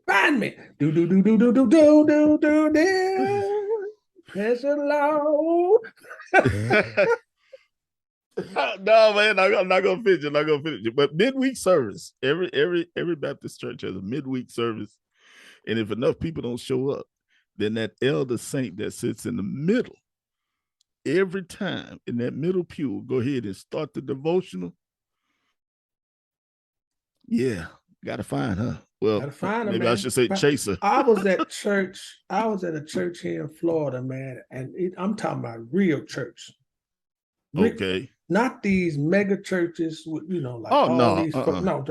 Speaker 4: Find me. Do do do do do do do do do do. There's a low.
Speaker 5: No, man, I'm not gonna finish it. But midweek service, every Baptist church has a midweek service. And if enough people don't show up, then that elder saint that sits in the middle, every time in that middle pew, will go ahead and start the devotional. Yeah, gotta find her. Well, maybe
Speaker 4: man.
Speaker 5: I should say chase her.
Speaker 4: I was at a church here in Florida, man, and I'm talking about real church.
Speaker 5: Okay.
Speaker 4: Not these mega churches with, like
Speaker 5: no,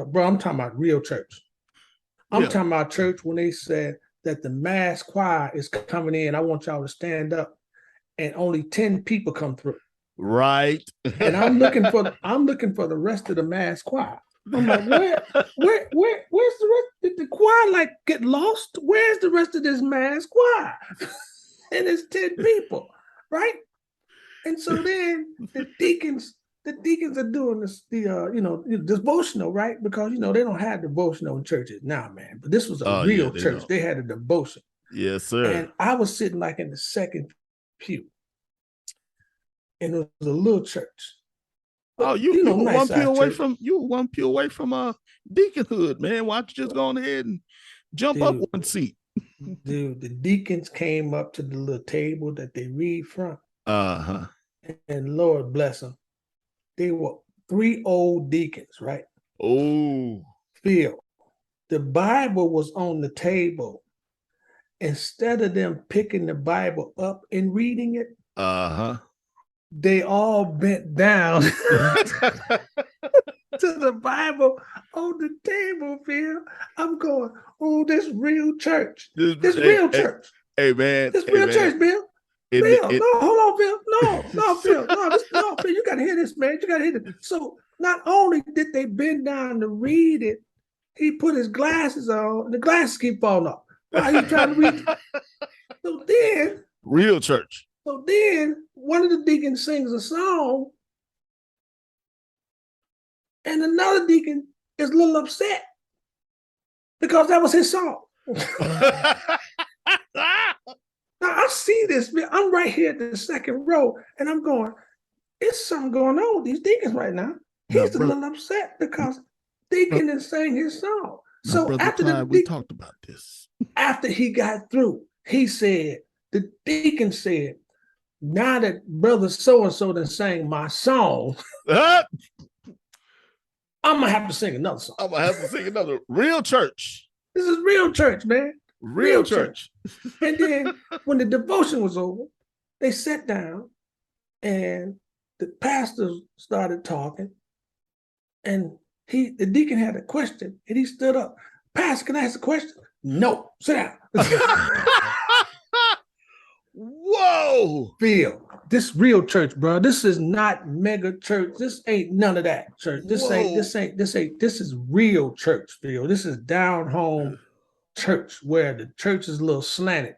Speaker 4: bro, I'm talking about real church. I'm talking about church when they said that the mass choir is coming in. I want y'all to stand up, and only 10 people come through.
Speaker 5: Right.
Speaker 4: And I'm looking for the rest of the mass choir. I'm like, where's the rest? Did the choir like get lost? Where's the rest of this mass choir? And it's 10 people, right? And so then the deacons are doing this, devotional, right? Because they don't have devotional in churches now, man. But this was a real church. They had a devotion.
Speaker 5: Yes, sir.
Speaker 4: And I was sitting like in the second pew, and it was a little church.
Speaker 5: But, you were nice one pew away from deaconhood, man. Why don't you just go on ahead and jump up one seat?
Speaker 4: Dude, the deacons came up to the little table that they read from.
Speaker 5: Uh-huh.
Speaker 4: And Lord bless them. They were 3 old deacons, right?
Speaker 5: Oh.
Speaker 4: Phil, the Bible was on the table. Instead of them picking the Bible up and reading it, they all bent down to the Bible on the table, Phil. I'm going, oh, this real church. This real church.
Speaker 5: Hey, man.
Speaker 4: This real church, Bill. Phil, no, hold on, Phil. No, Phil. No, Phil, you got to hear this, man. You got to hear this. So not only did they bend down to read it, he put his glasses on, and the glasses keep falling off while he's trying to read it. So then,
Speaker 5: real church.
Speaker 4: So then one of the deacons sings a song, and another deacon is a little upset because that was his song. Now I see this, man. I'm right here at the second row, and I'm going, it's something going on with these deacons right now. He's a little upset because deacon is saying his song. So after
Speaker 5: we talked about this.
Speaker 4: After he got through, the deacon said, now that brother so-and-so done sang my song, I'm gonna have to sing another song.
Speaker 5: I'm gonna have to sing another. Real church.
Speaker 4: This is real church, man.
Speaker 5: Real church.
Speaker 4: And then when the devotion was over, they sat down and the pastor started talking, and the deacon had a question, and he stood up. Pastor, can I ask a question? No, sit down.
Speaker 5: Whoa.
Speaker 4: Phil, this real church, bro. This is not mega church. This ain't none of that church. This is real church, Phil. This is down home church where the church is a little slanted.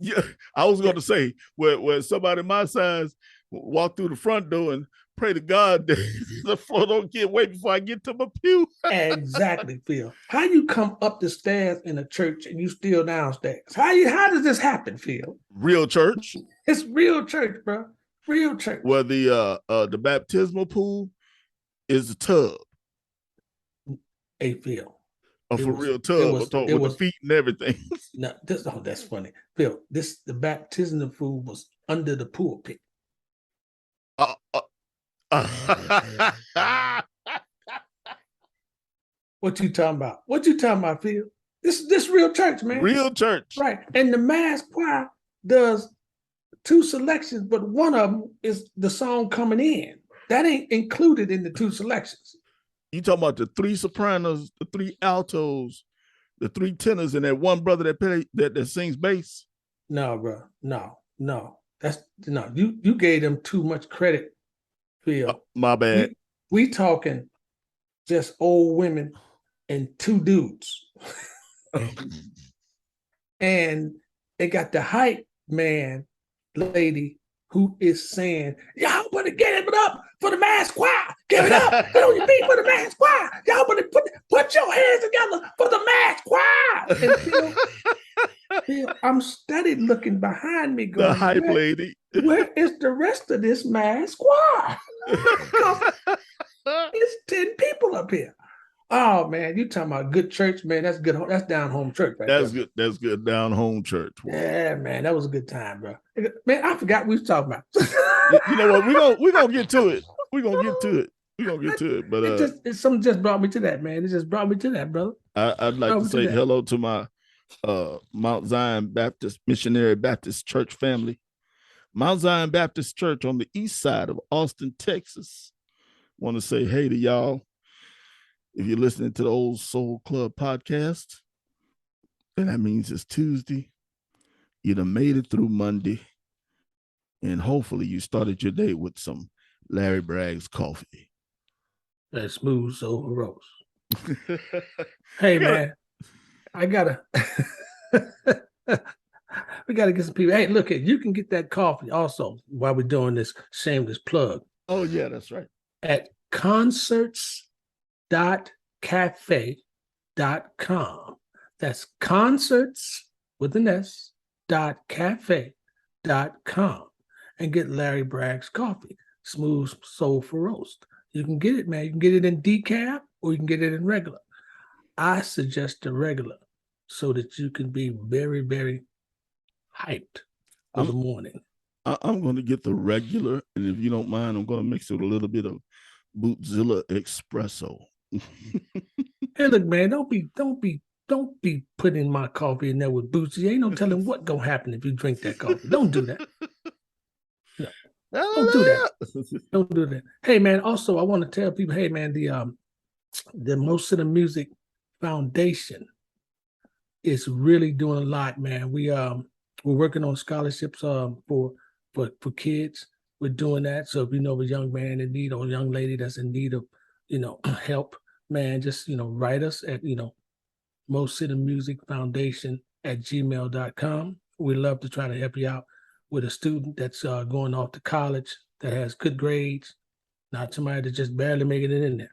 Speaker 5: Yeah, I was going to say where somebody my size walk through the front door and pray to God that the floor don't get wet before I get to my pew.
Speaker 4: Exactly, Phil. How you come up the stairs in a church and you still downstairs? How does this happen, Phil?
Speaker 5: Real church.
Speaker 4: It's real church, bro. Real church.
Speaker 5: Well, the baptismal pool is a tub.
Speaker 4: Hey, Phil.
Speaker 5: Real tub with the feet and everything.
Speaker 4: No, that's funny. Phil, the baptismal pool was under the pulpit. What you talking about? What you talking about, Phil? This real church, man.
Speaker 5: Real church.
Speaker 4: Right. And the mass choir does 2 selections, but one of them is the song coming in. That ain't included in the 2 selections.
Speaker 5: You talking about the 3 sopranos, the 3 altos, the 3 tenors, and that one brother that sings bass?
Speaker 4: No, bro. No. That's no. You gave them too much credit, Phil.
Speaker 5: My bad.
Speaker 4: We talking just old women and 2 dudes. And they got the hype man lady who is saying, y'all better get it up for the mass choir. Give it up. Get on your feet for the mass choir. Y'all better put your hands together for the mass choir. And Phil, I'm steady looking behind me going,
Speaker 5: the hype lady.
Speaker 4: Where is the rest of this mass choir? It's 10 people up here. Oh man, you talking about good church, man? That's good. That's down home church, right?
Speaker 5: That's good. That's good down home church. Boy.
Speaker 4: Yeah, man, that was a good time, bro. Man, I forgot we was talking about.
Speaker 5: You know what? We're gonna get to it. We're gonna get to it. But
Speaker 4: something just brought me to that, man. It just brought me to that, brother.
Speaker 5: I'd like to say hello to my Mount Zion Baptist Missionary Baptist Church family. Mount Zion Baptist Church on the east side of Austin, Texas. Want to say hey to y'all. If you're listening to the Old Soul Club podcast, then that means it's Tuesday. You done made it through Monday. And hopefully you started your day with some Larry Bragg's coffee.
Speaker 4: That smooth soul roast. Hey, man, I gotta we gotta get some people. Hey, look, you can get that coffee also while we're doing this shameless plug.
Speaker 5: Oh, yeah, that's right.
Speaker 4: At concerts.cafe.com. That's concerts with an S .cafe.com and get Larry Bragg's coffee, smooth soulful roast. You can get it, man. You can get it in decaf or you can get it in regular. I suggest the regular so that you can be very, very hyped of the morning.
Speaker 5: I'm going to get the regular, and if you don't mind, I'm going to mix it with a little bit of Bootzilla Espresso.
Speaker 4: Hey, look, man, don't be putting my coffee in there with Bootsy. Ain't no telling what gonna happen if you drink that coffee. Don't do that. No. Don't do that. Don't do that. Hey, man. Also, I want to tell people, hey, man, the Most of the Music Foundation is really doing a lot, man. We're working on scholarships for kids. We're doing that. So if you know a young man in need or a young lady that's in need of, help, man, just, write us at, Most City Music Foundation at gmail.com. We love to try to help you out with a student that's going off to college that has good grades, not somebody that's just barely making it in there.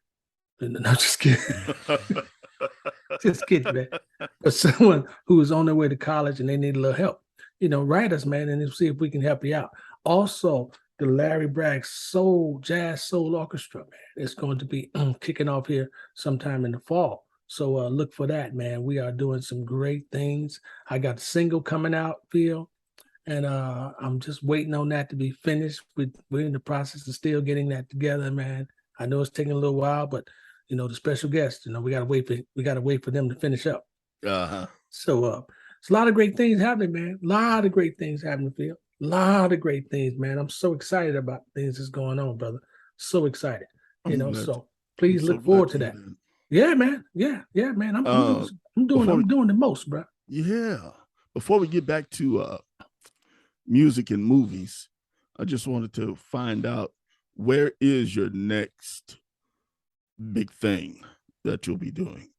Speaker 4: No, just kidding. Just kidding, man. But someone who is on their way to college and they need a little help, write us, man, and see if we can help you out. Also, the Larry Bragg Jazz Soul Orchestra, man, it's going to be kicking off here sometime in the fall. So look for that, man. We are doing some great things. I got a single coming out, Phil, and I'm just waiting on that to be finished. We're in the process of still getting that together, man. I know it's taking a little while, but the special guests, we gotta wait for them to finish up. So it's a lot of great things happening, man. A lot of great things happening, Phil. A lot of great things, man. I'm so excited about things that's going on, brother. So excited. So please look forward to that. Yeah, man. Yeah, man. I'm doing the most, bro.
Speaker 5: Yeah. Before we get back to music and movies, I just wanted to find out, where is your next big thing that you'll be doing?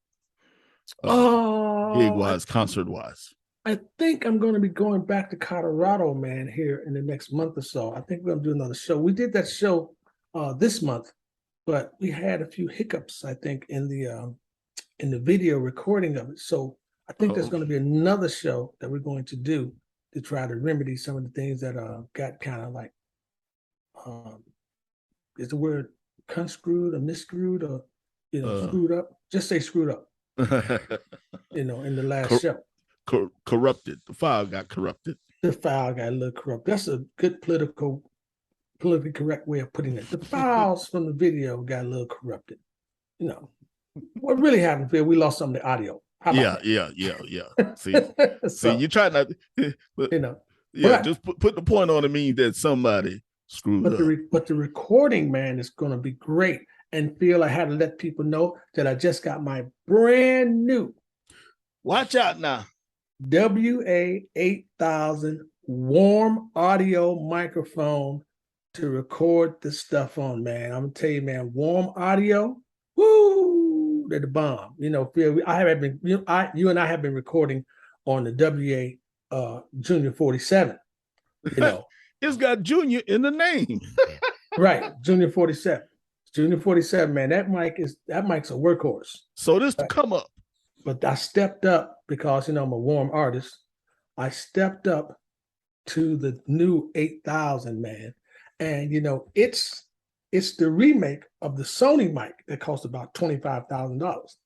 Speaker 5: Gig-wise, concert-wise.
Speaker 4: I think I'm going to be going back to Colorado, man, here in the next month or so. I think we're going to do another show. We did that show this month, but we had a few hiccups, I think, in the video recording of it. So I think there's going to be another show that we're going to do to try to remedy some of the things that got kind of like, is the word conscrewed or misscrewed or, screwed up? Just say screwed up, in the last show.
Speaker 5: Corrupted. The file got corrupted.
Speaker 4: The file got a little corrupt. That's a good politically correct way of putting it. The files from the video got a little corrupted. What really happened, Phil? We lost some of the audio.
Speaker 5: Yeah. See, you try not, Yeah,
Speaker 4: But
Speaker 5: just put the point on it means that somebody screwed
Speaker 4: but
Speaker 5: up.
Speaker 4: the recording, man, is going to be great. And Phil, I had to let people know that I just got my brand new
Speaker 5: Watch out now.
Speaker 4: WA-8000 warm audio microphone to record this stuff on, man. I'm gonna tell you, man, warm audio, woo, they're the bomb. You know, Phil, I have been, you and I have been recording on the WA Junior 47. You know,
Speaker 5: It's got Junior in the name.
Speaker 4: right? Junior 47. Junior 47, man. That mic's a workhorse.
Speaker 5: So this to come up.
Speaker 4: But I stepped up because, you know, I'm a warm artist. I stepped up to the new 8000, man. And, you know, it's the remake of the Sony mic that cost about $25,000.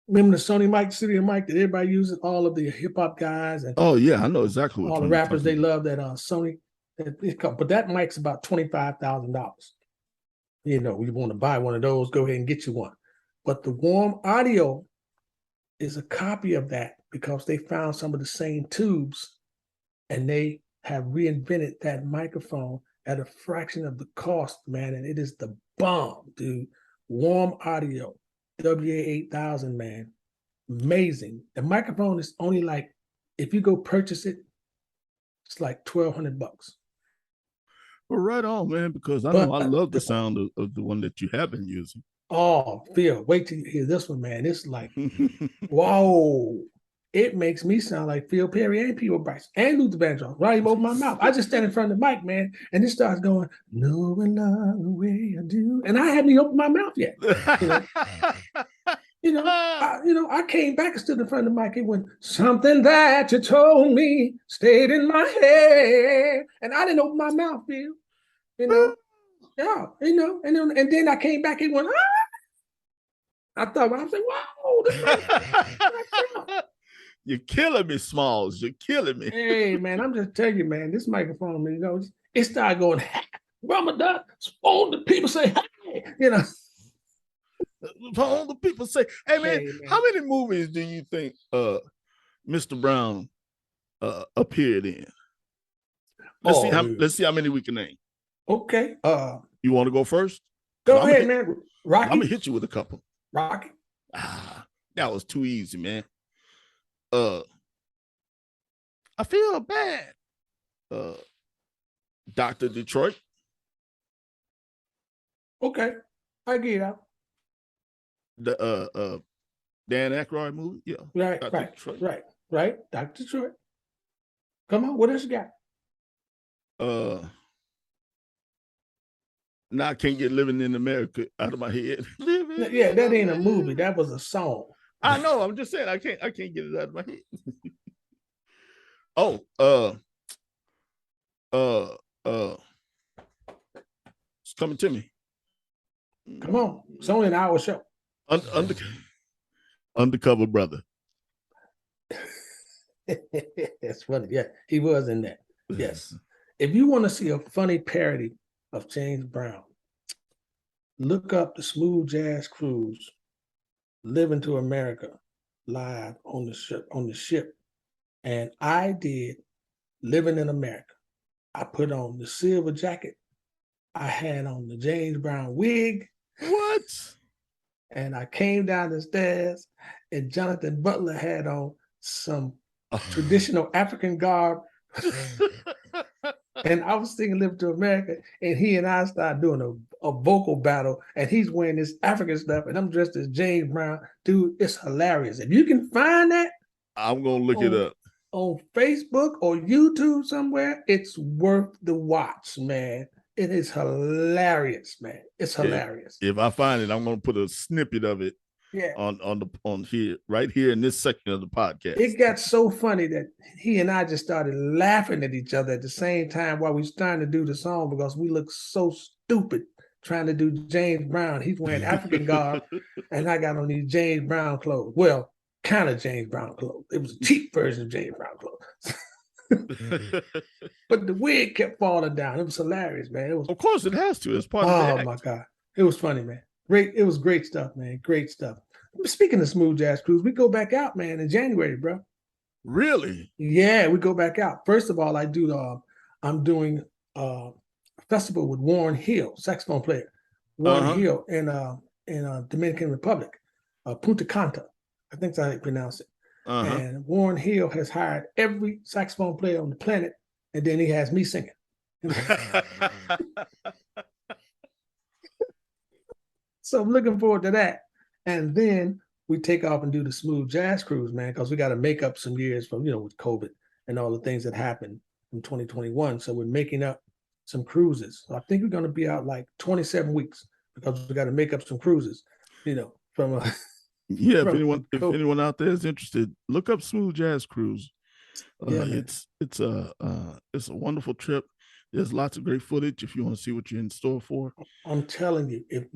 Speaker 4: Remember the Sony mic, studio mic that everybody uses, all of the hip hop guys and
Speaker 5: Oh yeah, I know exactly what
Speaker 4: all the rappers, they love that Sony. But that mic's about $25,000. You know, you want to buy one of those, go ahead and get you one. But the warm audio is a copy of that because they found some of the same tubes and they have reinvented that microphone at a fraction of the cost, man. And it is the bomb, dude. Warm audio, WA-8000, man. Amazing. The microphone is only like, if you go purchase it, it's like $1,200.
Speaker 5: Well, right on, man, because I know I love the sound of the one that you have been using.
Speaker 4: Oh, Phil, wait till you hear this one, man. It's like, whoa. It makes me sound like Phil Perry and P.O. Bryce and Luther Vandross. Right over my mouth. I just stand in front of the mic, man, and it starts going, "No one love the way I do," and I haven't even opened my mouth yet. I came back and stood in front of the mic. It went, "Something that you told me stayed in my head," and I didn't open my mouth, Phil. And then I came back. It went, ah! I thought, I was like, "Wow, this
Speaker 5: You're killing me, Smalls. You're killing me."
Speaker 4: Hey, man, I'm just telling you, man, this microphone, you know, it started going, Ramadan, all the people say, hey, you know.
Speaker 5: All the people say, hey, man,
Speaker 4: Hey, man.
Speaker 5: how many movies do you think Mr. Brown appeared in? Let's see how many we can name.
Speaker 4: Okay.
Speaker 5: You want to go first?
Speaker 4: Go ahead, man. Rocky.
Speaker 5: I'm gonna hit you with a couple.
Speaker 4: Rocky.
Speaker 5: That was too easy, man. I feel bad. Dr. Detroit.
Speaker 4: Okay. I get it out.
Speaker 5: The Dan Aykroyd movie. Yeah.
Speaker 4: Right,
Speaker 5: Dr.
Speaker 4: right,
Speaker 5: Detroit.
Speaker 4: right. Dr. Detroit. Come on, what else you got?
Speaker 5: Now I can't get Living in America out of my head.
Speaker 4: Yeah, that ain't a movie. That was a song.
Speaker 5: I know. I'm just saying I can't get it out of my head. It's coming to me.
Speaker 4: Come on. It's only an hour show.
Speaker 5: Undercover Brother.
Speaker 4: It's funny. Yeah, he was in that. Yes. If you want to see a funny parody of James Brown, look up the Smooth Jazz Cruise, Living to America, live on the ship. And I did Living in America. I put on the silver jacket. I had on the James Brown wig.
Speaker 5: What?
Speaker 4: And I came down the stairs, and Jonathan Butler had on some traditional African garb. And I was singing Live to America, and he and I started doing a vocal battle, and he's wearing this African stuff, and I'm dressed as James Brown. Dude, it's hilarious. If you can find that,
Speaker 5: I'm going to look it up.
Speaker 4: On Facebook or YouTube somewhere, it's worth the watch, man. It is hilarious, man. It's hilarious.
Speaker 5: If I find it, I'm going to put a snippet of it on here, right here in this section of the podcast.
Speaker 4: It got so funny that he and I just started laughing at each other at the same time while we was trying to do the song because we look so stupid trying to do James Brown. He's wearing African garb, and I got on these James Brown clothes. Well, kind of James Brown clothes. It was a cheap version of James Brown clothes. But the wig kept falling down. It was hilarious, man.
Speaker 5: Of course it has to. It's part of the act.
Speaker 4: Oh my God. It was funny, man. Great. It was great stuff, man. Great stuff. Speaking of Smooth Jazz Cruise, we go back out, man, in January, bro.
Speaker 5: Really?
Speaker 4: Yeah, we go back out. First of all, I'm doing a festival with Warren Hill, saxophone player, Warren
Speaker 5: Uh-huh.
Speaker 4: Hill in Dominican Republic, Punta Cana, I think that's how you pronounce it.
Speaker 5: Uh-huh.
Speaker 4: And Warren Hill has hired every saxophone player on the planet, and then he has me singing. So I'm looking forward to that. And then we take off and do the smooth jazz cruise, man, because we got to make up some years from, with COVID and all the things that happened in 2021. So we're making up some cruises. So I think we're going to be out like 27 weeks because we got to make up some cruises, from
Speaker 5: Yeah,
Speaker 4: from
Speaker 5: if
Speaker 4: COVID.
Speaker 5: anyone out there is interested, look up Smooth Jazz Cruise.
Speaker 4: Yeah, man.
Speaker 5: It's a wonderful trip. There's lots of great footage if you want to see what you're in store for.
Speaker 4: I'm telling you, if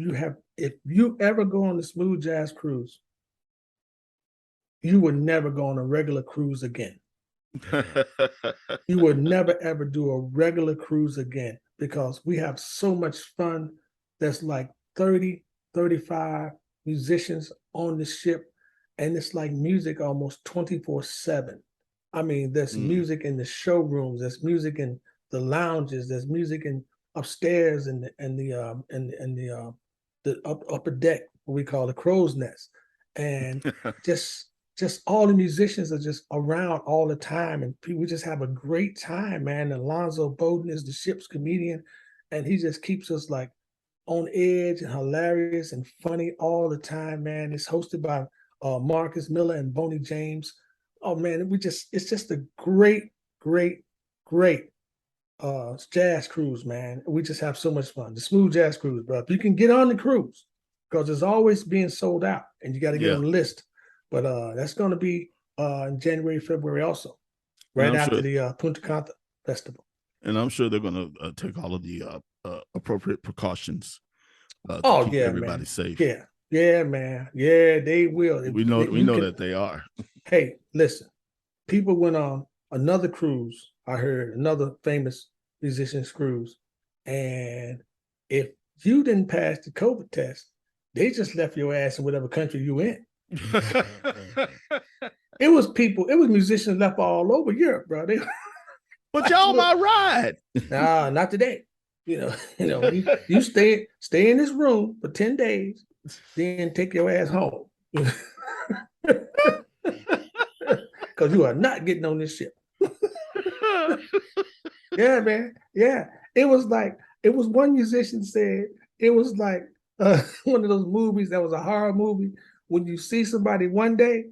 Speaker 4: you ever go on the smooth jazz cruise, you would never go on a regular cruise again. You would never ever do a regular cruise again because we have so much fun. There's like 30, 35 musicians on the ship, and it's like music almost 24/7. I mean, there's music in the showrooms, there's music in the lounges, there's music in upstairs and the upper deck, what we call the crow's nest, and just all the musicians are just around all the time, and we just have a great time, man. Alonzo Bowden is the ship's comedian, and he just keeps us like on edge and hilarious and funny all the time, man. It's hosted by Marcus Miller and Boney James. Oh man, it's just a great, great, great jazz cruise, man. We just have so much fun. The smooth jazz cruise, bro. If you can get on the cruise, because it's always being sold out and you got to get on the list. But that's going to be in January, February also, right after the Punta Cana festival.
Speaker 5: And I'm sure they're going to take all of the appropriate precautions to keep everybody
Speaker 4: man.
Speaker 5: safe.
Speaker 4: Yeah, man. Yeah, they will.
Speaker 5: We know that they are.
Speaker 4: Hey, listen, people went on another cruise. I heard another famous musician's cruise, and if you didn't pass the COVID test, they just left your ass in whatever country you in. It was musicians left all over Europe, bro.
Speaker 5: But y'all my ride.
Speaker 4: Nah, not today. You stay in this room for 10 days, then take your ass home. Because you are not getting on this ship. Yeah, man. Yeah. It was one musician said, it was like one of those movies that was a horror movie when you see somebody one day,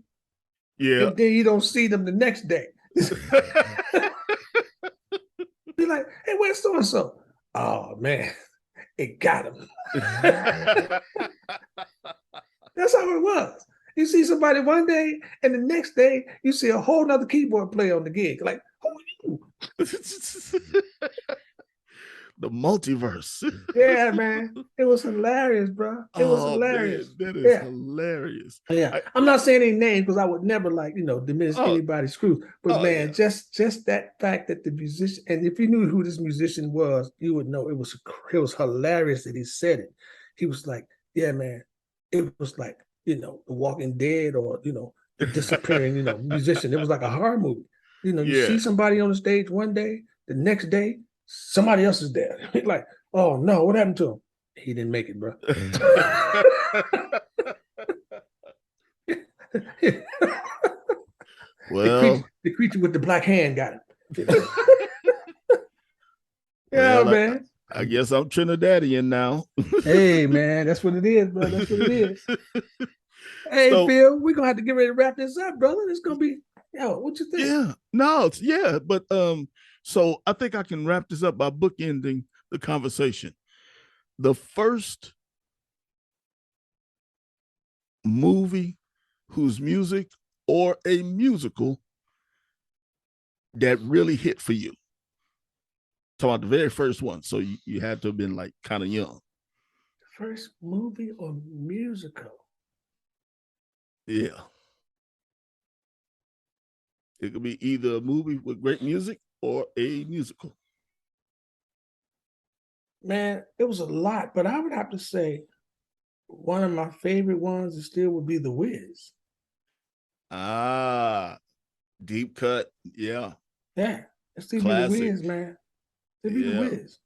Speaker 4: and then you don't see them the next day. Be like, hey, where's so-and-so? Oh, man, it got him. That's how it was. You see somebody one day, and the next day, you see a whole nother keyboard player on the gig. Like, who are you?
Speaker 5: The multiverse.
Speaker 4: Yeah, man. It was hilarious, bro. It was hilarious.
Speaker 5: Man, that is hilarious.
Speaker 4: Yeah. I'm not saying any names because I would never diminish anybody's cruise. But man, just that fact that the musician, and if you knew who this musician was, you would know it was hilarious that he said it. He was like, yeah, man, it was like, The Walking Dead or, the disappearing, musician. It was like a horror movie. You see somebody on the stage one day, the next day, somebody else is there. Like, oh no, what happened to him? He didn't make it, bro.
Speaker 5: Well,
Speaker 4: the creature with the black hand got him. Yeah, man.
Speaker 5: I guess I'm Trinidadian now.
Speaker 4: Hey, man, that's what it is, bro. That's what it is. Hey, Phil, we're gonna have to get ready to wrap this up, brother. It's gonna be, what you think?
Speaker 5: Yeah, no, but so I think I can wrap this up by bookending the conversation. The first movie whose music or a musical that really hit for you. Talking about the very first one. So you had to have been like kind of young.
Speaker 4: First movie or musical?
Speaker 5: Yeah. It could be either a movie with great music or a musical.
Speaker 4: Man, it was a lot, but I would have to say one of my favorite ones still would be The Wiz.
Speaker 5: Ah, Deep cut. Yeah.
Speaker 4: Yeah, it's Stevie the
Speaker 5: Classic.
Speaker 4: Wiz, man. Stevie the
Speaker 5: Yeah.
Speaker 4: Wiz.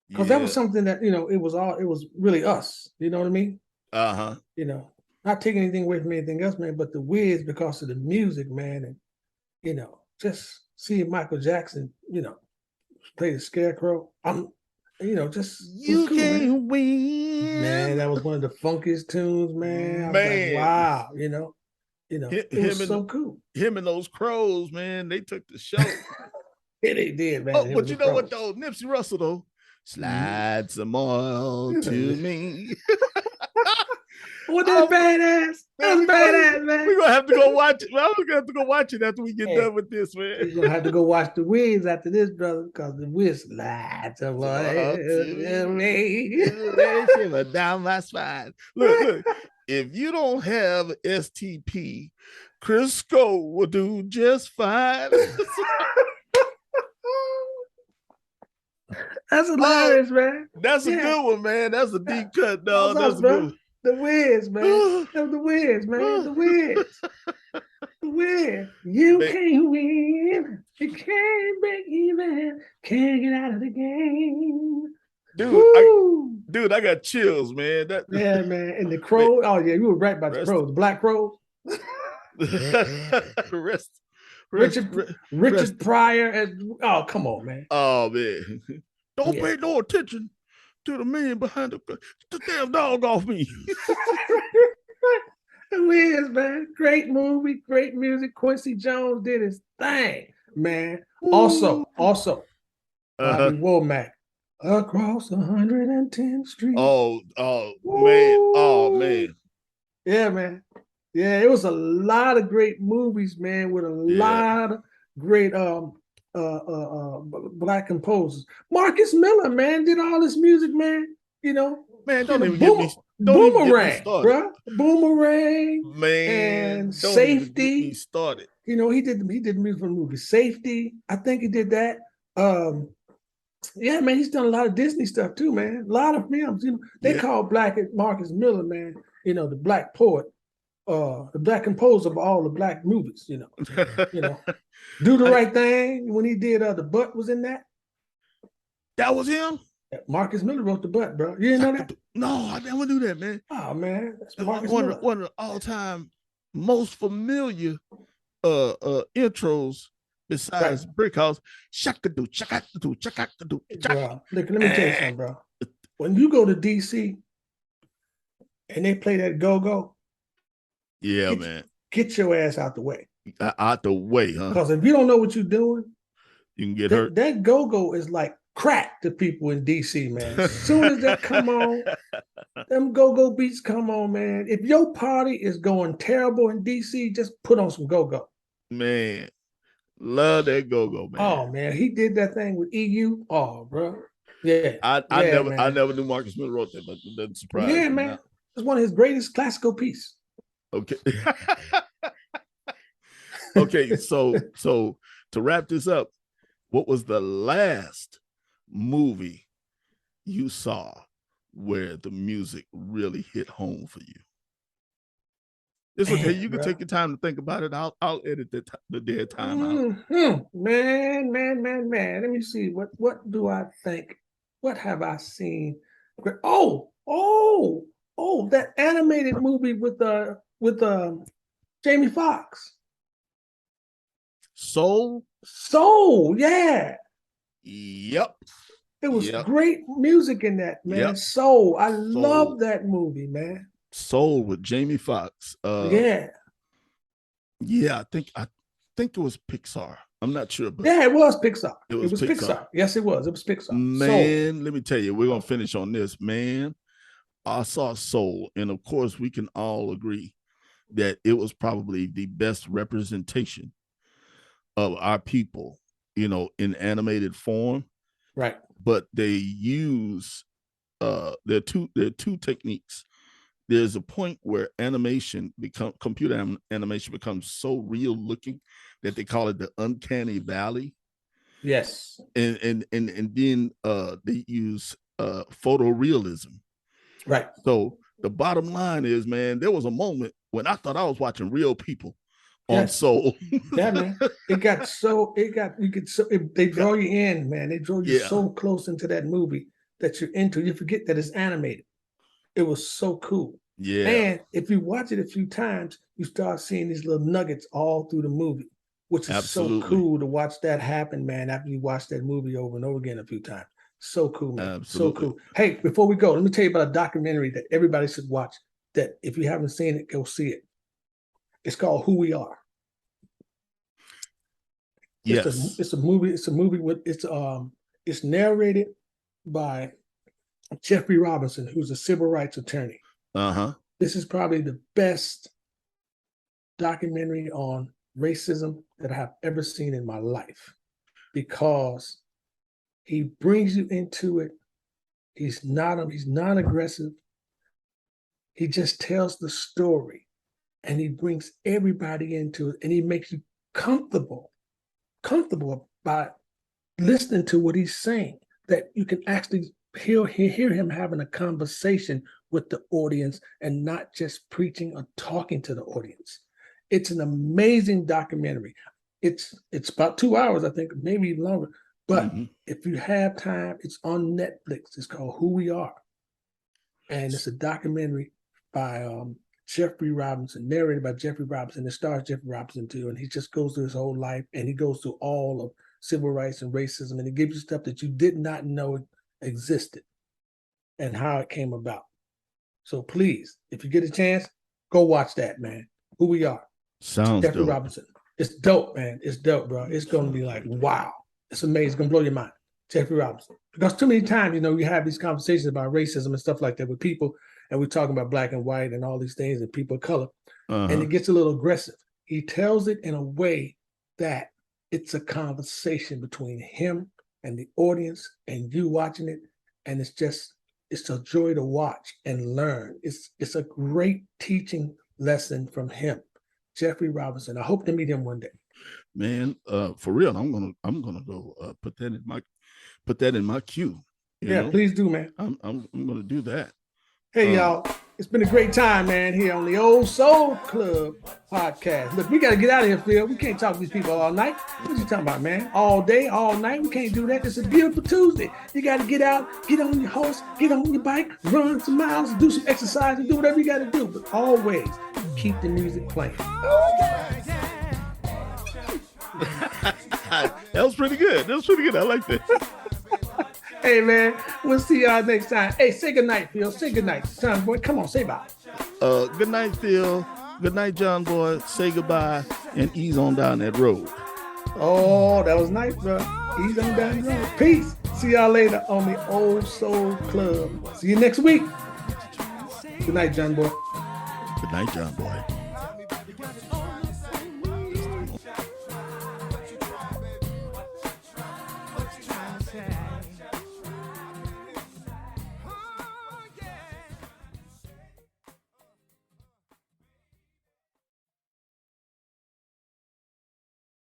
Speaker 4: Because that was
Speaker 5: Yeah.
Speaker 4: something that, it was really us. You know what I mean?
Speaker 5: Uh-huh.
Speaker 4: Not taking anything away from anything else, man, but the Wiz because of the music, man, and just seeing Michael Jackson, play the Scarecrow. Just it was
Speaker 5: You
Speaker 4: cool, man.
Speaker 5: can't win.
Speaker 4: Man, that was one of the funkiest tunes, man. I was like, wow, it was so cool.
Speaker 5: Him and those crows, man, they took the show.
Speaker 4: Yeah, they did, man.
Speaker 5: Oh, but you know what though? Nipsey Russell though, slide some oil to me.
Speaker 4: What that badass? That's badass, man.
Speaker 5: We're gonna have to go watch it. We're gonna have to go watch it after we get done with this, man.
Speaker 4: We're gonna have to go watch the Wiz after this, brother, because the Wiz slides some oil to me.
Speaker 5: Down my spine. Look. If you don't have STP, Crisco will do just fine.
Speaker 4: That's hilarious, man.
Speaker 5: That's a good one, man. That's a deep cut, dog. That's a good one.
Speaker 4: The Wiz, man. That was the Wiz, man. The Wiz. The Wiz. You can't win. You can't break even. Can't get out of the game.
Speaker 5: Dude, I got chills, man.
Speaker 4: Yeah, man. And the crow. Oh, yeah, you were right about the crows. The black crows. Richard Pryor. Oh, come on, man.
Speaker 5: Oh, man. Don't pay no attention to the man behind the damn dog off me.
Speaker 4: It is, man. Great movie, great music. Quincy Jones did his thing, man. Ooh. Also, Bobby Womack. Across 110th Street.
Speaker 5: Oh, man.
Speaker 4: Yeah, man. Yeah, it was a lot of great movies, man, with a lot of great black composers. Marcus Miller, man, did all this music, man.
Speaker 5: Man, don't even get me
Speaker 4: Boomerang, bro. Boomerang,
Speaker 5: man,
Speaker 4: and Safety.
Speaker 5: He started.
Speaker 4: He did music for the movie Safety. I think he did that. Yeah, man, he's done a lot of Disney stuff too, man. A lot of films. They call Marcus Miller, man. The black poet, the black composer of all the black movies. Do the Right Thing. When he did, the Butt was in that.
Speaker 5: That was him.
Speaker 4: Marcus Miller wrote the Butt, bro. You didn't know that?
Speaker 5: No, I never knew that, man.
Speaker 4: Oh man, that's
Speaker 5: one of the all-time most familiar intros. Besides Brick House, shakadoo.
Speaker 4: Look, let me tell you something, bro. When you go to DC and they play that go-go,
Speaker 5: man,
Speaker 4: get your ass out the way.
Speaker 5: Out the way, huh?
Speaker 4: Because if you don't know what you're doing,
Speaker 5: you can get hurt.
Speaker 4: That go-go is like crack to people in DC, man. As soon as that come on, them go-go beats come on, man. If your party is going terrible in DC, just put on some go-go.
Speaker 5: Man. Love that go-go, man.
Speaker 4: Oh man, he did that thing with EU. Oh, bro. Yeah.
Speaker 5: I never knew Marcus Miller wrote that, but that doesn't surprise me.
Speaker 4: Yeah, man. It's one of his greatest classical pieces.
Speaker 5: Okay. Okay, so to wrap this up, what was the last movie you saw where the music really hit home for you? It's okay. You can take your time to think about it. I'll edit the dead time out.
Speaker 4: Man. Let me see. What do I think? What have I seen? Oh, that animated movie with Jamie Foxx.
Speaker 5: Soul,
Speaker 4: yeah.
Speaker 5: Yep.
Speaker 4: It was great music in that, man. Yep. Soul. I love that movie, man.
Speaker 5: Soul with Jamie Foxx. I think it was Pixar. I'm not sure, but
Speaker 4: it was Pixar. It was Pixar. Yes, it was. It was Pixar.
Speaker 5: Man,
Speaker 4: Soul.
Speaker 5: Let me tell you, we're gonna finish on this, man. I saw Soul, and of course, we can all agree that it was probably the best representation of our people, in animated form.
Speaker 4: Right.
Speaker 5: But they use there are two techniques. There's a point where computer animation becomes so real looking that they call it the uncanny valley.
Speaker 4: Yes.
Speaker 5: And then they use photorealism.
Speaker 4: Right.
Speaker 5: So the bottom line is, man, there was a moment when I thought I was watching real people on Soul.
Speaker 4: Yeah, man. They draw you in, man. They draw you so close into that movie that you're into. You forget that it's animated. It was so cool.
Speaker 5: Yeah.
Speaker 4: And if you watch it a few times, you start seeing these little nuggets all through the movie, which is so cool to watch that happen, man, after you watch that movie over and over again a few times. So cool, man.
Speaker 5: Absolutely.
Speaker 4: So cool. Hey, before we go, let me tell you about a documentary that everybody should watch, that if you haven't seen it, go see it. It's called Who We Are.
Speaker 5: Yes.
Speaker 4: It's a movie with it's narrated by Jeffrey Robinson, who's a civil rights attorney.
Speaker 5: Uh-huh.
Speaker 4: This is probably the best documentary on racism that I have ever seen in my life, because he brings you into it. He's not aggressive. He just tells the story, and he brings everybody into it, and he makes you comfortable by listening to what he's saying, that you can actually hear him having a conversation with the audience and not just preaching or talking to the audience. It's an amazing documentary. It's about 2 hours, I think, maybe longer. But if you have time, it's on Netflix. It's called Who We Are. And it's a documentary by Jeffrey Robinson, narrated by Jeffrey Robinson. It stars Jeffrey Robinson too. And he just goes through his whole life, and he goes through all of civil rights and racism. And he gives you stuff that you did not know existed and how it came about. So please, if you get a chance, go watch that, man. Who We Are.
Speaker 5: Sounds
Speaker 4: Jeffrey
Speaker 5: dope.
Speaker 4: Robinson. It's dope, man. It's dope, bro. It's going to be like, wow. It's amazing. It's going to blow your mind. Jeffrey Robinson. Because too many times, you have these conversations about racism and stuff like that with people, and we're talking about black and white and all these things and people of color, and it gets a little aggressive. He tells it in a way that it's a conversation between him and the audience and you watching it, and it's a joy to watch and learn. It's a great teaching lesson from him, Jeffrey Robinson. I hope to meet him one day.
Speaker 5: Man, for real, I'm gonna go put that in my queue. You know?
Speaker 4: Please do, man.
Speaker 5: I'm gonna do that.
Speaker 4: Hey, y'all, it's been a great time, man, here on the Old Soul Club podcast. Look, we got to get out of here, Phil. We can't talk to these people all night. What you talking about, man? All day, all night? We can't do that. It's a beautiful Tuesday. You got to get out, get on your horse, get on your bike, run some miles, do some exercise, and do whatever you got to do. But always keep the music playing.
Speaker 5: That was pretty good. I like that.
Speaker 4: Hey, man, we'll see y'all next time. Hey, say goodnight, Phil. Say goodnight. John Boy, come on, say bye.
Speaker 5: Good night, Phil. Good night, John Boy. Say goodbye and ease on down that road.
Speaker 4: Oh, that was nice, bro. Ease on down the road. Peace. See y'all later on the Old Soul Club. See you next week. Good night, John Boy.
Speaker 5: Good night, John Boy.